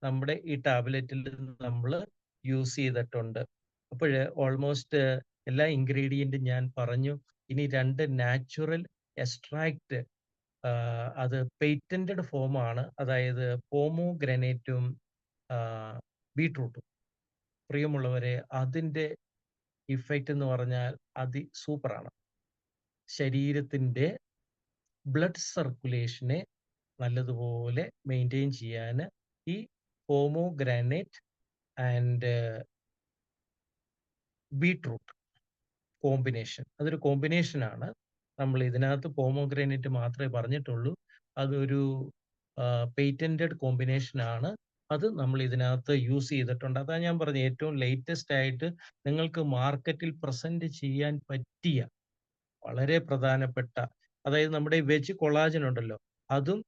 നമ്മുടെ ഈ ടാബ്ലറ്റിൽ നമ്മൾ യൂസ് ചെയ്തിട്ടുണ്ട്. അപ്പോൾ ഓൾമോസ്റ്റ് എല്ലാ ഇൻഗ്രീഡിയന്റും ഞാൻ പറഞ്ഞു. ഇനി 2 നാച്ചുറൽ എക്സ്ട്രാക്ട്, അത് പേറ്റന്റഡ് ഫോമാണ്, അതായത് പോമോഗ്രനേറ്റും ബീട്രൂട്ടും. പ്രിയമുള്ളവരെ, അതിന്റെ ഇഫക്റ്റ് എന്ന് പറഞ്ഞാൽ സൂപ്പറാണ്. ശരീരത്തിന്റെ ബ്ലഡ് സർക്കുലേഷനെ നല്ലതുപോലെ മെയിൻറ്റെയിൻ ചെയ്യാൻ ഈ പോമോഗ്രാനൈറ്റ് ആൻഡ് ബീട്രൂട്ട് കോമ്പിനേഷൻ, അതൊരു കോമ്പിനേഷനാണ്. നമ്മൾ ഇതിനകത്ത് പോമോഗ്രാനൈറ്റ് മാത്രമേ പറഞ്ഞിട്ടുള്ളൂ. അതൊരു പേറ്റന്റഡ് കോമ്പിനേഷനാണ്. അത് നമ്മൾ ഇതിനകത്ത് യൂസ് ചെയ്തിട്ടുണ്ട്. അതാ ഞാൻ പറഞ്ഞത്, ഏറ്റവും ലേറ്റസ്റ്റ് ആയിട്ട് നിങ്ങൾക്ക് മാർക്കറ്റിൽ പ്രസന്റ് ചെയ്യാൻ പറ്റിയ വളരെ പ്രധാനപ്പെട്ട, അതായത് നമ്മുടെ വെജ് കൊളാജൻ ഉണ്ടല്ലോ, അതും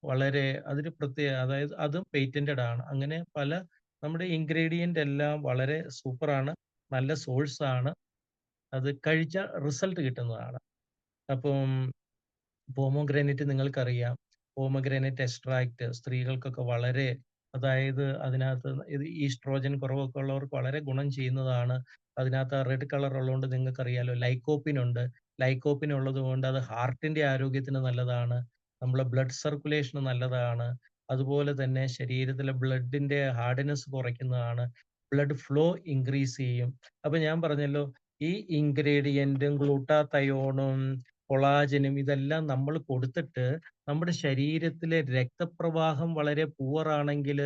വളരെ അതൊരു പ്രത്യേക, അതായത് അതും പേറ്റന്റഡ് ആണ്. അങ്ങനെ പല നമ്മുടെ ഇൻഗ്രീഡിയന്റ് എല്ലാം വളരെ സൂപ്പറാണ്, നല്ല സോഴ്സ് ആണ്, അത് കഴിച്ച റിസൾട്ട് കിട്ടുന്നതാണ്. അപ്പം പോമോഗ്രാനൈറ്റ് നിങ്ങൾക്കറിയാം, പോമോഗ്രാനൈറ്റ് എക്സ്ട്രാക്ട് സ്ത്രീകൾക്കൊക്കെ വളരെ, അതായത് അതിനകത്ത് ഇത് ഈസ്ട്രോജൻ കുറവൊക്കെ ഉള്ളവർക്ക് വളരെ ഗുണം ചെയ്യുന്നതാണ്. അതിനകത്ത് ആ റെഡ് കളർ ഉള്ളതുകൊണ്ട് നിങ്ങൾക്കറിയാലോ, ലൈക്കോപ്പിൻ ഉണ്ട്. ലൈക്കോപ്പിൻ ഉള്ളത് കൊണ്ട് അത് ഹാർട്ടിന്റെ ആരോഗ്യത്തിന് നല്ലതാണ്, നമ്മളെ ബ്ലഡ് സർക്കുലേഷന് നല്ലതാണ്. അതുപോലെ തന്നെ ശരീരത്തിലെ ബ്ലഡിന്റെ ഹാർഡ്നെസ് കുറയ്ക്കുന്നതാണ്, ബ്ലഡ് ഫ്ലോ ഇൻക്രീസ് ചെയ്യും. അപ്പൊ ഞാൻ പറഞ്ഞല്ലോ, ഈ ഇൻഗ്രീഡിയന്റും ഗ്ലൂട്ടാതയോണും കൊളാജനും ഇതെല്ലാം നമ്മൾ കൊടുത്തിട്ട് നമ്മുടെ ശരീരത്തിലെ രക്തപ്രവാഹം വളരെ പൂവറാണെങ്കിൽ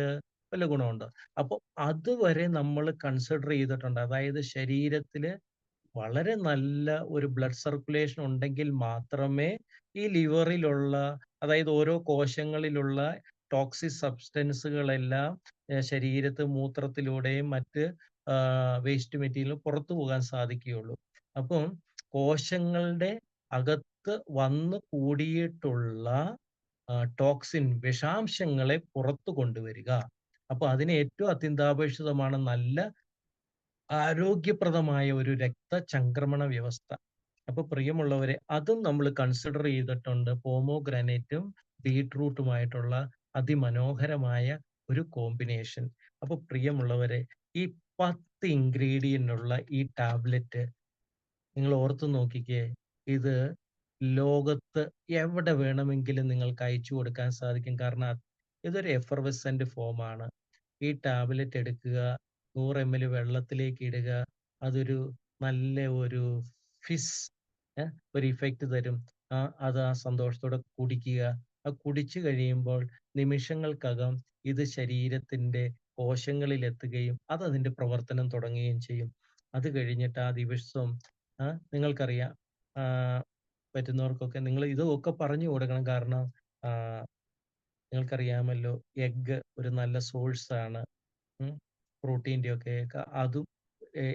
വല്ല ഗുണമുണ്ടോ? അപ്പൊ അതുവരെ നമ്മൾ കൺസിഡർ ചെയ്തിട്ടുണ്ട്. അതായത് ശരീരത്തില് വളരെ നല്ല ഒരു ബ്ലഡ് സർക്കുലേഷൻ ഉണ്ടെങ്കിൽ മാത്രമേ ഈ ലിവറിലുള്ള, അതായത് ഓരോ കോശങ്ങളിലുള്ള ടോക്സിക് സബ്സ്റ്റൻസുകളെല്ലാം ശരീരത്ത് മൂത്രത്തിലൂടെയും മറ്റ് വേസ്റ്റ് മെറ്റീരിയൽ പുറത്തു പോകാൻ സാധിക്കുകയുള്ളൂ. അപ്പം കോശങ്ങളുടെ അകത്ത് വന്ന് കൂടിയിട്ടുള്ള ടോക്സിൻ, വിഷാംശങ്ങളെ പുറത്തു കൊണ്ടുവരിക. അപ്പൊ അതിന് ഏറ്റവും അത്യന്താപേക്ഷിതമാണ് നല്ല ആരോഗ്യപ്രദമായ ഒരു രക്തചംക്രമണ വ്യവസ്ഥ. അപ്പൊ പ്രിയമുള്ളവരെ, അതും നമ്മൾ കൺസിഡർ ചെയ്തിട്ടുണ്ട്. പോമോഗ്രാനൈറ്റും ബീട്രൂട്ടുമായിട്ടുള്ള അതിമനോഹരമായ ഒരു കോമ്പിനേഷൻ. അപ്പൊ പ്രിയമുള്ളവരെ, ഈ 10 ഇൻഗ്രീഡിയന്റ് ഉള്ള ഈ ടാബ്ലറ്റ് നിങ്ങൾ ഓർത്തു നോക്കിക്കേ, ഇത് ലോകത്ത് എവിടെ വേണമെങ്കിലും നിങ്ങൾക്ക് അയച്ചു കൊടുക്കാൻ സാധിക്കും. കാരണം ഇതൊരു എഫർവസന്റ് ഫോമാണ്. ഈ ടാബ്ലറ്റ് എടുക്കുക, 100 ml വെള്ളത്തിലേക്ക് ഇടുക, അതൊരു നല്ല ഒരു ഫിസ് ഒരു ഇഫക്റ്റ് തരും. അത് ആ സന്തോഷത്തോടെ കുടിക്കുക. ആ കുടിച്ചു കഴിയുമ്പോൾ നിമിഷങ്ങൾക്കകം ഇത് ശരീരത്തിന്റെ കോശങ്ങളിൽ എത്തുകയും അത് അതിന്റെ പ്രവർത്തനം തുടങ്ങുകയും ചെയ്യും. അത് കഴിഞ്ഞിട്ട് ആ ദിവസം നിങ്ങൾക്കറിയാം, ആ, പറ്റുന്നവർക്കൊക്കെ നിങ്ങൾ ഇതൊക്കെ പറഞ്ഞു കൊടുക്കണം. കാരണം ആ, നിങ്ങൾക്കറിയാമല്ലോ, എഗ്ഗ് ഒരു നല്ല സോഴ്സ് ആണ്. പ്രോട്ടീൻ്റെ ഒക്കെ. അതും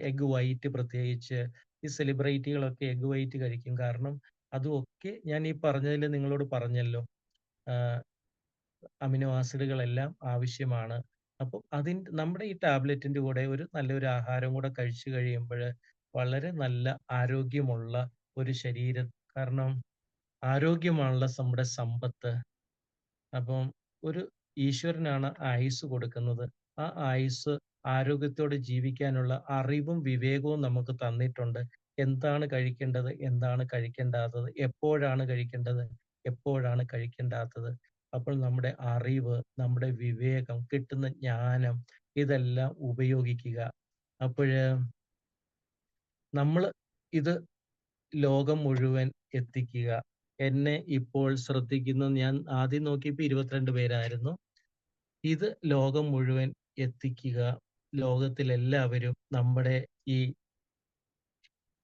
എഗ്ഗ് വൈറ്റ്, പ്രത്യേകിച്ച് ഈ സെലിബ്രിറ്റികളൊക്കെ എഗ്ഗ് വൈറ്റ് കഴിക്കും. കാരണം അതുമൊക്കെ ഞാൻ ഈ പറഞ്ഞതിൽ നിങ്ങളോട് പറഞ്ഞല്ലോ, അമിനോ ആസിഡുകളെല്ലാം ആവശ്യമാണ്. അപ്പം നമ്മുടെ ഈ ടാബ്ലറ്റിന്റെ കൂടെ ഒരു നല്ലൊരു ആഹാരം കൂടെ കഴിച്ചു കഴിയുമ്പോൾ വളരെ നല്ല ആരോഗ്യമുള്ള ഒരു ശരീരം. കാരണം ആരോഗ്യമാണല്ലോ നമ്മുടെ സമ്പത്ത്. അപ്പം ഒരു ഈശ്വരനാണ് ആയുസ് കൊടുക്കുന്നത്. ആ ആയുസ് ആരോഗ്യത്തോടെ ജീവിക്കാനുള്ള അറിവും വിവേകവും നമുക്ക് തന്നിട്ടുണ്ട്. എന്താണ് കഴിക്കേണ്ടത്, എന്താണ് കഴിക്കേണ്ടാത്തത്, എപ്പോഴാണ് കഴിക്കേണ്ടത്, എപ്പോഴാണ് കഴിക്കേണ്ടാത്തത്. അപ്പോൾ നമ്മുടെ അറിവ്, നമ്മുടെ വിവേകം, കിട്ടുന്ന ജ്ഞാനം, ഇതെല്ലാം ഉപയോഗിക്കുക. അപ്പോഴ് നമ്മൾ ഇത് ലോകം മുഴുവൻ എത്തിക്കുക. എന്നെ ഇപ്പോൾ ശ്രദ്ധിക്കുന്ന, ഞാൻ ആദ്യം നോക്കിയപ്പോൾ 22 പേരായിരുന്നു. ഇത് ലോകം മുഴുവൻ എത്തിക്കുക. ലോകത്തിലെല്ലാവരും നമ്മുടെ ഈ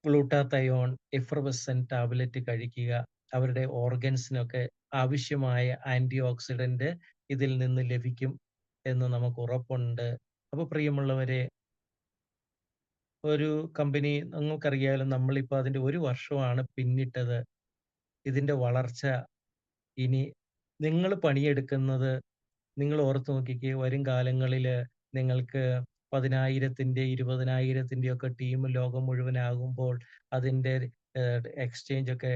ഗ്ലൂട്ടാത്തയോൺ എഫർവസെന്റ് ടാബ്ലറ്റ് കഴിക്കുക. അവരുടെ ഓർഗൻസിനൊക്കെ ആവശ്യമായ ആന്റി ഓക്സിഡന്റ് ഇതിൽ നിന്ന് ലഭിക്കും എന്ന് നമുക്ക് ഉറപ്പുണ്ട്. അപ്പോൾ പ്രിയമുള്ളവരെ, ഒരു കമ്പനി നിങ്ങൾക്കറിയാലോ, നമ്മളിപ്പോൾ അതിന്റെ 1 വർഷമാണ് പിന്നിട്ടത്. ഇതിന്റെ വളർച്ച ഇനി നിങ്ങൾ പണിയെടുക്കുന്നത് നിങ്ങൾ ഓർത്ത് നോക്കിക്കേ. വരും കാലങ്ങളില് നിങ്ങൾക്ക് 10,000-ന്റെ 20,000-ന്റെ ഒക്കെ ടീം ലോകം മുഴുവനാകുമ്പോൾ അതിന്റെ എക്സ്ചേഞ്ച് ഒക്കെ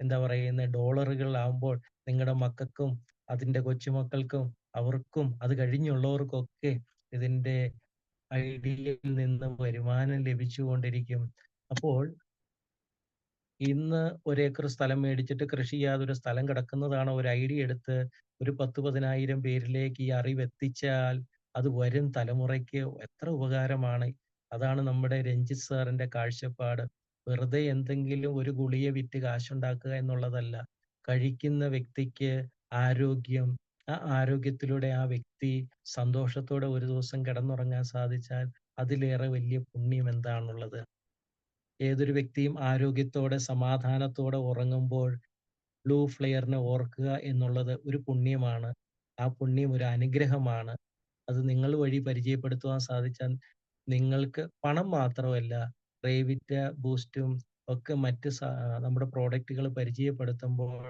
എന്താ പറയുന്ന ഡോളറുകളാകുമ്പോൾ നിങ്ങളുടെ മക്കൾക്കും അതിന്റെ കൊച്ചുമക്കൾക്കും അവർക്കും അത് കഴിഞ്ഞുള്ളവർക്കൊക്കെ ഇതിന്റെ ഐഡിയയിൽ നിന്ന് വരുമാനം ലഭിച്ചുകൊണ്ടിരിക്കും. അപ്പോൾ ഇന്ന് 1 ഏക്കർ സ്ഥലം മേടിച്ചിട്ട് കൃഷി ചെയ്യാതെ ഒരു സ്ഥലം കിടക്കുന്നതാണ് ഒരു ഐഡിയ എടുത്ത് ഒരു 10,000-10,000 പേരിലേക്ക് ഈ അറിവ് എത്തിച്ചാൽ അത് വരും തലമുറയ്ക്ക് എത്ര ഉപകാരമാണ്. അതാണ് നമ്മുടെ രഞ്ജിത്ത് സാറിന്റെ കാഴ്ചപ്പാട്. വെറുതെ എന്തെങ്കിലും ഒരു ഗുളിക വിറ്റ് കാശുണ്ടാക്കുക എന്നുള്ളതല്ല. കഴിക്കുന്ന വ്യക്തിക്ക് ആരോഗ്യം, ആ ആരോഗ്യത്തിലൂടെ ആ വ്യക്തി സന്തോഷത്തോടെ ഒരു ദിവസം കിടന്നുറങ്ങാൻ സാധിച്ചാൽ അതിലേറെ വലിയ പുണ്യം എന്താണുള്ളത്? ഏതൊരു വ്യക്തിയും ആരോഗ്യത്തോടെ സമാധാനത്തോടെ ഉറങ്ങുമ്പോൾ ബ്ലൂ ഫ്ലെയറിനെ ഓർക്കുക എന്നുള്ളത് ഒരു പുണ്യമാണ്. ആ പുണ്യം ഒരു അനുഗ്രഹമാണ്. അത് നിങ്ങൾ വഴി പരിചയപ്പെടുത്തുവാൻ സാധിച്ചാൽ നിങ്ങൾക്ക് പണം മാത്രമല്ല, റേവിറ്റ ബൂസ്റ്റും ഒക്കെ മറ്റ് നമ്മുടെ പ്രോഡക്റ്റുകൾ പരിചയപ്പെടുത്തുമ്പോൾ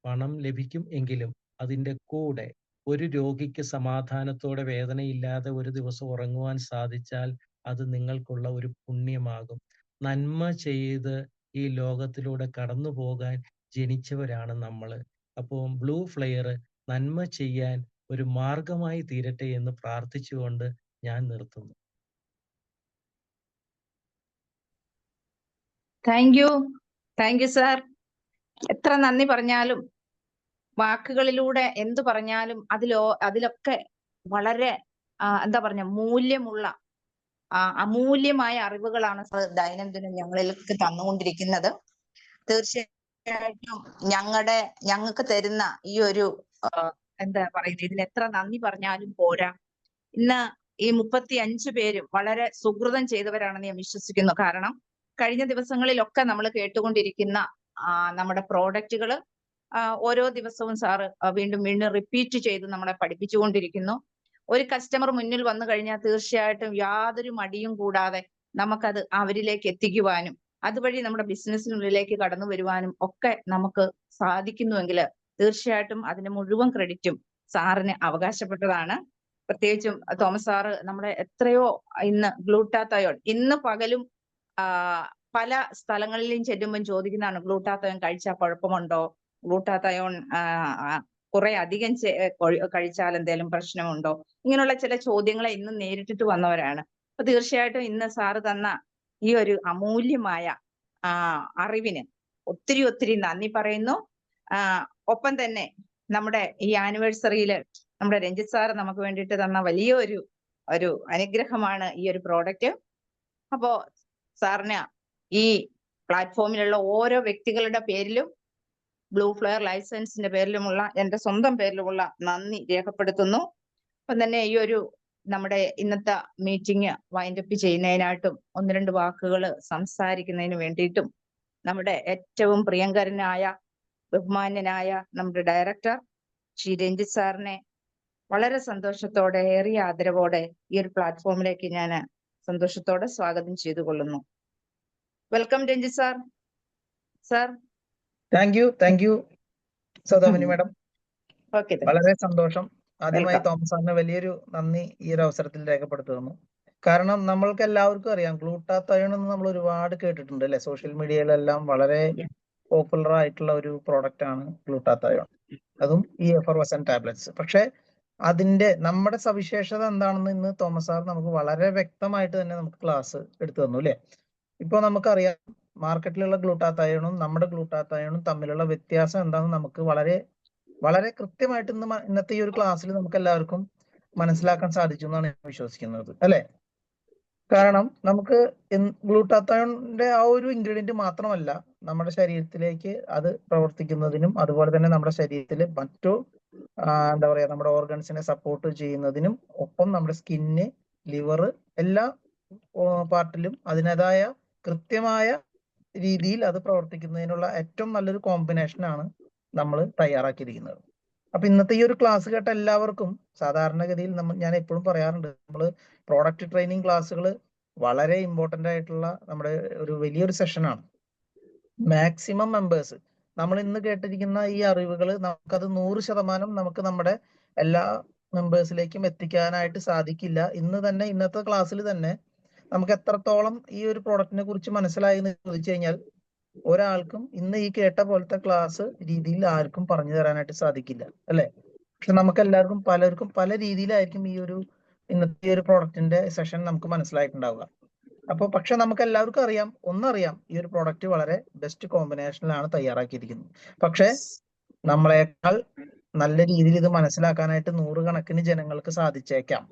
പണം ലഭിക്കും എങ്കിലും അതിൻ്റെ കൂടെ ഒരു രോഗിക്ക് സമാധാനത്തോടെ വേദനയില്ലാതെ ഒരു ദിവസം ഉറങ്ങുവാൻ സാധിച്ചാൽ അത് നിങ്ങൾക്കുള്ള ഒരു പുണ്യമാകും. നന്മ ചെയ്ത് ഈ ലോകത്തിലൂടെ കടന്നു പോകാൻ ജനിച്ചവരാണ് നമ്മൾ. അപ്പോൾ ബ്ലൂ ഫ്ലെയർ നന്മ ചെയ്യാൻ ഒരു മാർഗമായി തീരട്ടെ എന്ന് പ്രാർത്ഥിച്ചുകൊണ്ട് ഞാൻ നിർത്തുന്നു. Thank you sir. എത്ര നന്ദി പറഞ്ഞാലും വാക്കുകളിലൂടെ എന്തു പറഞ്ഞാലും അതിലൊക്കെ വളരെ എന്താ പറഞ്ഞ മൂല്യമുള്ള അമൂല്യമായ അറിവുകളാണ് സാർ ദൈനംദിനം ഞങ്ങളിലേക്ക് തന്നുകൊണ്ടിരിക്കുന്നത്. തീർച്ചയായിട്ടും ഞങ്ങൾക്ക് തരുന്ന ഈ ഒരു എന്താ പറയുന്നത്, ഇതിന് എത്ര നന്ദി പറഞ്ഞാലും പോരാ. ഇന്ന് ഈ 35 പേരും വളരെ സുഹൃതം ചെയ്തവരാണെന്ന് ഞാൻ വിശ്വസിക്കുന്നു. കാരണം കഴിഞ്ഞ ദിവസങ്ങളിലൊക്കെ നമ്മൾ കേട്ടുകൊണ്ടിരിക്കുന്ന നമ്മുടെ പ്രോഡക്റ്റുകൾ ഓരോ ദിവസവും സാറ് വീണ്ടും വീണ്ടും റിപ്പീറ്റ് ചെയ്ത് നമ്മളെ പഠിപ്പിച്ചുകൊണ്ടിരിക്കുന്നു. ഒരു കസ്റ്റമർ മുന്നിൽ വന്നു കഴിഞ്ഞാൽ തീർച്ചയായിട്ടും യാതൊരു മടിയും കൂടാതെ നമുക്കത് അവരിലേക്ക് എത്തിക്കുവാനും അതുവഴി നമ്മുടെ ബിസിനസ്സിനുള്ളിലേക്ക് കടന്നു വരുവാനും ഒക്കെ നമുക്ക് സാധിക്കുന്നുവെങ്കിൽ തീർച്ചയായിട്ടും അതിന്റെ മുഴുവൻ ക്രെഡിറ്റും സാറിന് അവകാശപ്പെട്ടതാണ്. പ്രത്യേകിച്ചും തോമസ് സാറ് നമ്മുടെ എത്രയോ ഇന്ന് ഗ്ലൂട്ടാത്തയോൺ ഇന്ന് പകലും പല സ്ഥലങ്ങളിലും ചെല്ലുമ്പം ചോദിക്കുന്നതാണ്, ഗ്ലൂട്ടാത്തയോൺ കഴിച്ചാൽ കുഴപ്പമുണ്ടോ, ഗ്ലൂട്ടാത്തയോൺ കുറെ അധികം കഴിച്ചാൽ എന്തെങ്കിലും പ്രശ്നമുണ്ടോ, ഇങ്ങനെയുള്ള ചില ചോദ്യങ്ങളെ ഇന്ന് നേരിട്ടിട്ട് വന്നവരാണ്. അപ്പൊ തീർച്ചയായിട്ടും ഇന്ന് സാറ് തന്ന ഈ ഒരു അമൂല്യമായ അറിവിന് ഒത്തിരി ഒത്തിരി നന്ദി പറയുന്നു. ഒപ്പം തന്നെ നമ്മുടെ ഈ ആനിവേഴ്സറിയിൽ നമ്മുടെ രഞ്ജിത്ത് സാറ് നമുക്ക് വേണ്ടിയിട്ട് തന്ന വലിയ ഒരു അനുഗ്രഹമാണ് ഈ ഒരു പ്രോഡക്റ്റ്. അപ്പോ സാറിന് ഈ പ്ലാറ്റ്ഫോമിലുള്ള ഓരോ വ്യക്തികളുടെ പേരിലും ബ്ലൂ ഫ്ലെയർ ലൈസൻസിന്റെ പേരിലുമുള്ള എന്റെ സ്വന്തം പേരിലുമുള്ള നന്ദി രേഖപ്പെടുത്തുന്നു. അപ്പം തന്നെ ഈ ഒരു നമ്മുടെ ഇന്നത്തെ മീറ്റിംഗ് വൈൻഡപ്പ് ചെയ്യുന്നതിനായിട്ടും 1-2 വാക്കുകൾ സംസാരിക്കുന്നതിന് വേണ്ടിയിട്ടും നമ്മുടെ ഏറ്റവും പ്രിയങ്കരനായ ബഹുമാന്യനായ നമ്മുടെ ഡയറക്ടർ ശ്രീ രഞ്ജിത്ത് സാറിനെ വളരെ സന്തോഷത്തോടെ ഏറിയ ആദരവോടെ ഈ ഒരു പ്ലാറ്റ്ഫോമിലേക്ക് ഞാൻ സന്തോഷത്തോടെ സ്വാഗതം ചെയ്തു കൊള്ളുന്നു. Welcome Ranjith sir. Sir thank you Saudamini madam. Okay, വളരെ സന്തോഷം. ആദ്യമായി തോമസ് സാറിന് വലിയൊരു നന്ദി ഈ ഒരു അവസരത്തിൽ രേഖപ്പെടുത്തുന്നു. കാരണം നമ്മൾക്ക് എല്ലാവർക്കും അറിയാം, ഗ്ലൂട്ടാത്തയോൺ എന്ന് നമ്മൾ ഒരുപാട് കേട്ടിട്ടുണ്ട് അല്ലെ, സോഷ്യൽ മീഡിയയിലെല്ലാം വളരെ പോപ്പുലർ ആയിട്ടുള്ള ഒരു പ്രോഡക്റ്റ് ആണ് ഗ്ലൂട്ടാത്തയോൺ, അതും ഈ എഫർവസന്റ് ടാബ്ലറ്റ്സ്. പക്ഷെ അതിന്റെ നമ്മുടെ സവിശേഷത എന്താണെന്ന് ഇന്ന് തോമസ് സാർ നമുക്ക് വളരെ വ്യക്തമായിട്ട് തന്നെ നമുക്ക് ക്ലാസ് എടുത്തു തന്നു അല്ലെ. ഇപ്പൊ നമുക്കറിയാം മാർക്കറ്റിലുള്ള ഗ്ലൂട്ടാത്തയോണും നമ്മുടെ ഗ്ലൂട്ടാത്തയോണും തമ്മിലുള്ള വ്യത്യാസം എന്താണെന്ന് നമുക്ക് വളരെ വളരെ കൃത്യമായിട്ട് ഇന്നത്തെ ഈ ഒരു ക്ലാസ്സിൽ നമുക്ക് എല്ലാവർക്കും മനസ്സിലാക്കാൻ സാധിച്ചു എന്നാണ് ഞാൻ വിശ്വസിക്കുന്നത് അല്ലെ. കാരണം നമുക്ക് ഗ്ലൂട്ടാത്തയോണിന്റെ ആ ഒരു ഇൻഗ്രീഡിയന്റ് മാത്രമല്ല നമ്മുടെ ശരീരത്തിലേക്ക് അത് പ്രവർത്തിക്കുന്നതിനും അതുപോലെ തന്നെ നമ്മുടെ ശരീരത്തിൽ മറ്റു എന്താ പറയാ, നമ്മുടെ ഓർഗൻസിനെ സപ്പോർട്ട് ചെയ്യുന്നതിനും ഒപ്പം നമ്മുടെ സ്കിന്ന്, ലിവർ, എല്ലാ പാർട്ടിലും അതിൻ്റെതായ കൃത്യമായ രീതിയിൽ അത് പ്രവർത്തിക്കുന്നതിനുള്ള ഏറ്റവും നല്ലൊരു കോമ്പിനേഷനാണ് നമ്മൾ തയ്യാറാക്കിയിരിക്കുന്നത്. അപ്പൊ ഇന്നത്തെ ഈ ഒരു ക്ലാസ് കേട്ട എല്ലാവർക്കും സാധാരണഗതിയിൽ ഞാൻ എപ്പോഴും പറയാറുണ്ട്, നമ്മൾ പ്രോഡക്റ്റ് ട്രെയിനിങ് ക്ലാസ്സുകൾ വളരെ ഇമ്പോർട്ടന്റ് ആയിട്ടുള്ള നമ്മുടെ ഒരു വലിയൊരു സെഷനാണ്. മാക്സിമം മെമ്പേഴ്സ് നമ്മൾ ഇന്ന് കേട്ടിരിക്കുന്ന ഈ അറിവുകൾ നമുക്കത് 100% നമുക്ക് നമ്മുടെ എല്ലാ മെമ്പേഴ്സിലേക്കും എത്തിക്കാനായിട്ട് സാധിക്കില്ല. ഇന്നത്തെ ക്ലാസ്സിൽ തന്നെ നമുക്ക് എത്രത്തോളം ഈ ഒരു പ്രോഡക്റ്റിനെ കുറിച്ച് മനസ്സിലായി എന്ന് ചോദിച്ചു കഴിഞ്ഞാൽ ഒരാൾക്കും ഇന്ന് ഈ കേട്ട പോലത്തെ ക്ലാസ് രീതിയിൽ ആർക്കും പറഞ്ഞു തരാനായിട്ട് സാധിക്കില്ല, അല്ലെ? പക്ഷെ നമുക്ക് എല്ലാവർക്കും പലർക്കും പല രീതിയിലായിരിക്കും ഈ ഒരു ഇന്നത്തെ ഈ ഒരു പ്രോഡക്റ്റിന്റെ സെഷൻ നമുക്ക് മനസ്സിലായിട്ടുണ്ടാവുക. പക്ഷെ നമുക്ക് എല്ലാവർക്കും ഒന്നറിയാം, ഈ ഒരു പ്രോഡക്റ്റ് വളരെ ബെസ്റ്റ് കോമ്പിനേഷനിലാണ് തയ്യാറാക്കിയിരിക്കുന്നത്. പക്ഷെ നമ്മളെക്കാൾ നല്ല രീതിയിൽ ഇത് മനസ്സിലാക്കാനായിട്ട് 100 കണക്കിന് ജനങ്ങൾക്ക് സാധിച്ചേക്കാം.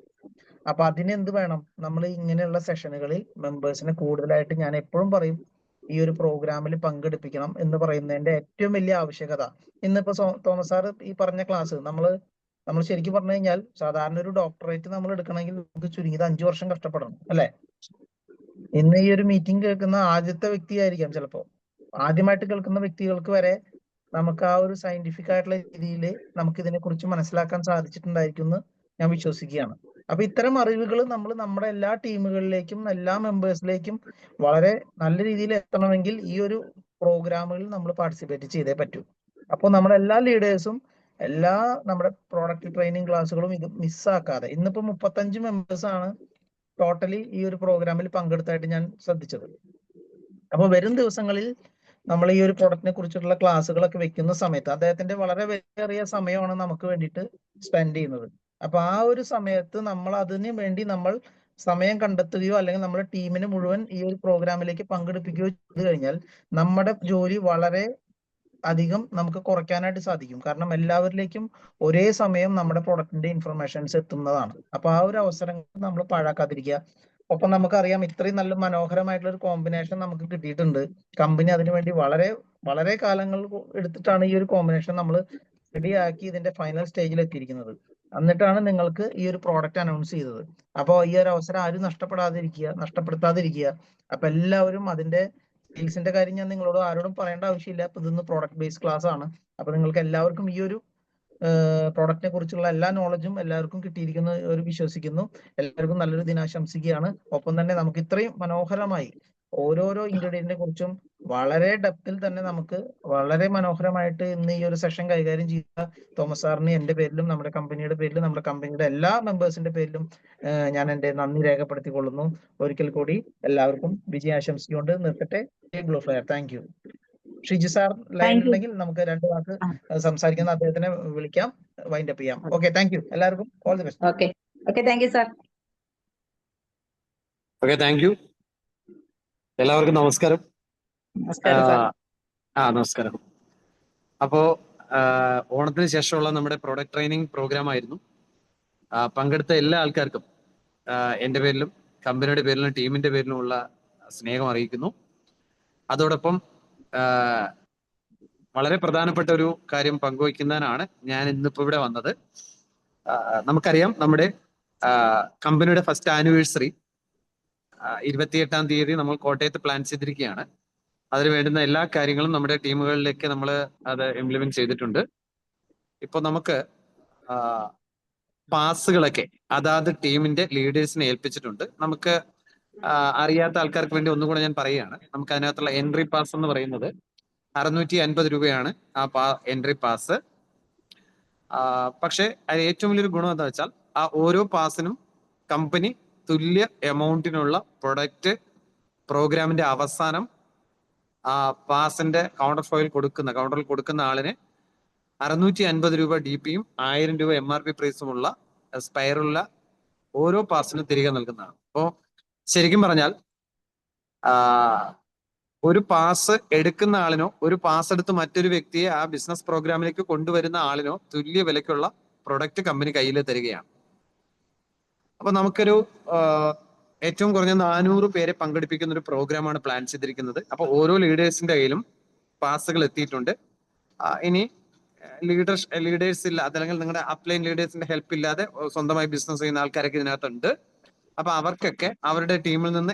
അപ്പൊ അതിന് എന്ത് വേണം? നമ്മൾ ഇങ്ങനെയുള്ള സെഷനുകളിൽ മെമ്പേഴ്സിനെ കൂടുതലായിട്ട്, ഞാൻ എപ്പോഴും പറയും, ഈ ഒരു പ്രോഗ്രാമിൽ പങ്കെടുപ്പിക്കണം എന്ന് പറയുന്നതിന്റെ ഏറ്റവും വലിയ ആവശ്യകത. ഇന്നിപ്പോ തോമസ് സാർ ഈ പറഞ്ഞ ക്ലാസ് നമ്മൾ ശരിക്കും പറഞ്ഞു കഴിഞ്ഞാൽ സാധാരണ ഒരു ഡോക്ടറേറ്റ് നമ്മൾ എടുക്കണമെങ്കിൽ നമുക്ക് ചുരുങ്ങിയത് 5 വർഷം കഷ്ടപ്പെടണം, അല്ലെ? ഇന്ന് ഈ ഒരു മീറ്റിംഗ് കേൾക്കുന്ന ആദ്യത്തെ വ്യക്തിയായിരിക്കാം, ചിലപ്പോ ആദ്യമായിട്ട് കേൾക്കുന്ന വ്യക്തികൾക്ക് വരെ നമുക്ക് ആ ഒരു സയന്റിഫിക് ആയിട്ടുള്ള രീതിയിൽ നമുക്ക് ഇതിനെ കുറിച്ച് മനസ്സിലാക്കാൻ സാധിച്ചിട്ടുണ്ടായിരിക്കും എന്ന് ഞാൻ വിശ്വസിക്കുകയാണ്. അപ്പൊ ഇത്തരം അറിവുകൾ നമ്മൾ നമ്മുടെ എല്ലാ ടീമുകളിലേക്കും എല്ലാ മെമ്പേഴ്സിലേക്കും വളരെ നല്ല രീതിയിൽ എത്തണമെങ്കിൽ ഈ ഒരു പ്രോഗ്രാമുകളിൽ നമ്മൾ പാർട്ടിസിപ്പേറ്റ് ചെയ്തേ പറ്റൂ. അപ്പോൾ നമ്മുടെ എല്ലാ ലീഡേഴ്സും എല്ലാ നമ്മുടെ പ്രോഡക്റ്റ് ട്രെയിനിങ് ക്ലാസ്സുകളും ഇത് മിസ്സാക്കാതെ, ഇന്നിപ്പോ 35 മെമ്പേഴ്സ് ആണ് ടോട്ടലി ഈ ഒരു പ്രോഗ്രാമിൽ പങ്കെടുത്തായിട്ട് ഞാൻ ശ്രദ്ധിച്ചത്. അപ്പൊ വരും ദിവസങ്ങളിൽ നമ്മൾ ഈ ഒരു പ്രൊഡക്റ്റിനെ കുറിച്ചിട്ടുള്ള ക്ലാസ്സുകളൊക്കെ വെക്കുന്ന സമയത്ത് അദ്ദേഹത്തിന്റെ വളരെ വലിയ സമയമാണ് നമുക്ക് വേണ്ടിയിട്ട് സ്പെൻഡ് ചെയ്യുന്നത്. അപ്പൊ ആ ഒരു സമയത്ത് നമ്മൾ അതിന് വേണ്ടി സമയം കണ്ടെത്തുകയോ അല്ലെങ്കിൽ നമ്മുടെ ടീമിനെ മുഴുവൻ ഈ ഒരു പ്രോഗ്രാമിലേക്ക് പങ്കെടുപ്പിക്കുകയോ ചെയ്തു കഴിഞ്ഞാൽ നമ്മുടെ ജോലി വളരെ അധികം നമുക്ക് കുറയ്ക്കാനായിട്ട് സാധിക്കും. കാരണം എല്ലാവരിലേക്കും ഒരേ സമയം നമ്മുടെ പ്രൊഡക്റ്റിന്റെ ഇൻഫർമേഷൻസ് എത്തുന്നതാണ്. അപ്പൊ ആ ഒരു അവസരം നമ്മൾ പാഴാക്കാതിരിക്കുക. ഒപ്പം നമുക്കറിയാം, ഇത്രയും നല്ല മനോഹരമായിട്ടുള്ള ഒരു കോമ്പിനേഷൻ നമുക്ക് കിട്ടിയിട്ടുണ്ട്. കമ്പനി അതിനുവേണ്ടി വളരെ വളരെ കാലങ്ങൾ എടുത്തിട്ടാണ് ഈ ഒരു കോമ്പിനേഷൻ നമ്മൾ റെഡിയാക്കി ഇതിന്റെ ഫൈനൽ സ്റ്റേജിൽ എത്തിയിരിക്കുന്നത്. എന്നിട്ടാണ് നിങ്ങൾക്ക് ഈ ഒരു പ്രോഡക്റ്റ് അനൗൺസ് ചെയ്തത്. അപ്പോൾ ഈ ഒരു അവസരം ആരും നഷ്ടപ്പെടുത്താതിരിക്കുക. അപ്പൊ എല്ലാവരും അതിന്റെ സെയിൽസിന്റെ കാര്യം ഞാൻ നിങ്ങളോട് ആരോടും പറയേണ്ട ആവശ്യമില്ല. അപ്പൊ ഇതൊന്ന് പ്രോഡക്റ്റ് ബേസ്ഡ് ക്ലാസ് ആണ്. അപ്പൊ നിങ്ങൾക്ക് എല്ലാവർക്കും ഈ ഒരു പ്രോഡക്റ്റിനെ കുറിച്ചുള്ള എല്ലാ നോളജും എല്ലാവർക്കും കിട്ടിയിരിക്കുന്നു ഒരു വിശ്വസിക്കുന്നു. എല്ലാവർക്കും നല്ലൊരു ദിനാശംസിക്കുകയാണ്. ഒപ്പം തന്നെ നമുക്ക് ഇത്രയും മനോഹരമായി ഓരോരോ ഇൻഗ്രീഡിയന്റിനെ കുറിച്ചും വളരെ ഡെപ്തിൽ തന്നെ നമുക്ക് വളരെ മനോഹരമായിട്ട് ഇന്ന് ഈ ഒരു സെഷൻ കൈകാര്യം ചെയ്ത തോമസ് സാറിന് എന്റെ പേരിലും നമ്മുടെ കമ്പനിയുടെ പേരിലും നമ്മുടെ കമ്പനിയുടെ എല്ലാ മെമ്പേഴ്സിന്റെ പേരിലും ഞാൻ എന്റെ നന്ദി രേഖപ്പെടുത്തിക്കൊള്ളുന്നു. ഒരിക്കൽ കൂടി എല്ലാവർക്കും വിജയാശംസിച്ചുകൊണ്ട് നിർത്തട്ടെ. Blue flare. Thank you. Shiji sir ലൈനിലുണ്ടെങ്കിൽ നമുക്ക് 2 വാക്ക് സംസാരിക്കുന്ന അദ്ദേഹത്തിനെ വിളിക്കാം, വൈൻഡ് അപ്പ് ചെയ്യാം. Okay, thank you. എല്ലാവർക്കും all the best. Okay, thank you sir. Okay, thank you. എല്ലാവർക്കും നമസ്കാരം. നമസ്കാരം. അപ്പോ ഓണത്തിന് ശേഷമുള്ള നമ്മുടെ പ്രോഡക്റ്റ് ട്രെയിനിങ് പ്രോഗ്രാം ആയിരുന്നു. പങ്കെടുത്ത എല്ലാ ആൾക്കാർക്കും എൻ്റെ പേരിലും കമ്പനിയുടെ പേരിലും ടീമിന്റെ പേരിലുമുള്ള സ്നേഹം അറിയിക്കുന്നു. അതോടൊപ്പം വളരെ പ്രധാനപ്പെട്ട ഒരു കാര്യം പങ്കുവയ്ക്കുന്നതിനാണ് ഞാൻ ഇന്നിപ്പോ ഇവിടെ വന്നത്. നമുക്കറിയാം, നമ്മുടെ കമ്പനിയുടെ ഫസ്റ്റ് ആനിവേഴ്സറി 28-ാം തീയതി നമ്മൾ കോട്ടയത്ത് പ്ലാൻ ചെയ്തിരിക്കുകയാണ്. അതിന് വേണ്ടുന്ന എല്ലാ കാര്യങ്ങളും നമ്മുടെ ടീമുകളിലേക്ക് നമ്മൾ അത് ഇംപ്ലിമെന്റ് ചെയ്തിട്ടുണ്ട്. ഇപ്പൊ നമുക്ക് പാസുകളൊക്കെ അതാത് ടീമിന്റെ ലീഡേഴ്സിനെ ഏൽപ്പിച്ചിട്ടുണ്ട്. നമുക്ക് അറിയാത്ത ആൾക്കാർക്ക് വേണ്ടി ഒന്നുകൂടെ ഞാൻ പറയുകയാണ്. നമുക്ക് അതിനകത്തുള്ള എൻട്രി പാസ് എന്ന് പറയുന്നത് 650 രൂപയാണ് ആ എൻട്രി പാസ്. പക്ഷെ അതിന് ഏറ്റവും വലിയൊരു ഗുണം എന്താ വെച്ചാൽ ആ ഓരോ പാസിനും കമ്പനി തുല്യ എമൗണ്ടിനുള്ള പ്രൊഡക്റ്റ് പ്രോഗ്രാമിന്റെ അവസാനം ആ പാസിന്റെ കൗണ്ടറിൽ കൊടുക്കുന്ന ആളിന് 650 രൂപ DP-യും 1000 രൂപ MRP പ്രൈസുമുള്ള സ്പൈറുള്ള ഓരോ പാസിനും തിരികെ നൽകുന്നതാണ്. അപ്പോ ശരിക്കും പറഞ്ഞാൽ ഒരു പാസ് എടുക്കുന്ന ആളിനോ ഒരു പാസ് എടുത്ത് മറ്റൊരു വ്യക്തിയെ ആ ബിസിനസ് പ്രോഗ്രാമിലേക്ക് കൊണ്ടുവരുന്ന ആളിനോ തുല്യ വിലയ്ക്കുള്ള പ്രൊഡക്റ്റ് കമ്പനി കയ്യിൽ തരികയാണ്. അപ്പൊ നമുക്കൊരു ഏറ്റവും കുറഞ്ഞ 400 പേരെ പങ്കെടുപ്പിക്കുന്ന ഒരു പ്രോഗ്രാമാണ് പ്ലാൻ ചെയ്തിരിക്കുന്നത്. അപ്പൊ ഓരോ ലീഡേഴ്സിന്റെ കയ്യിലും പാസുകൾ എത്തിയിട്ടുണ്ട്. ഇനി ലീഡേഴ്സ് ഇല്ല, അതല്ലെങ്കിൽ നിങ്ങളുടെ അപ്ലൈൻ ലീഡേഴ്സിന്റെ ഹെൽപ്പ് ഇല്ലാതെ സ്വന്തമായി ബിസിനസ് ചെയ്യുന്ന ആൾക്കാരൊക്കെ ഇതിനകത്തുണ്ട്. അപ്പൊ അവർക്കൊക്കെ അവരുടെ ടീമിൽ നിന്ന്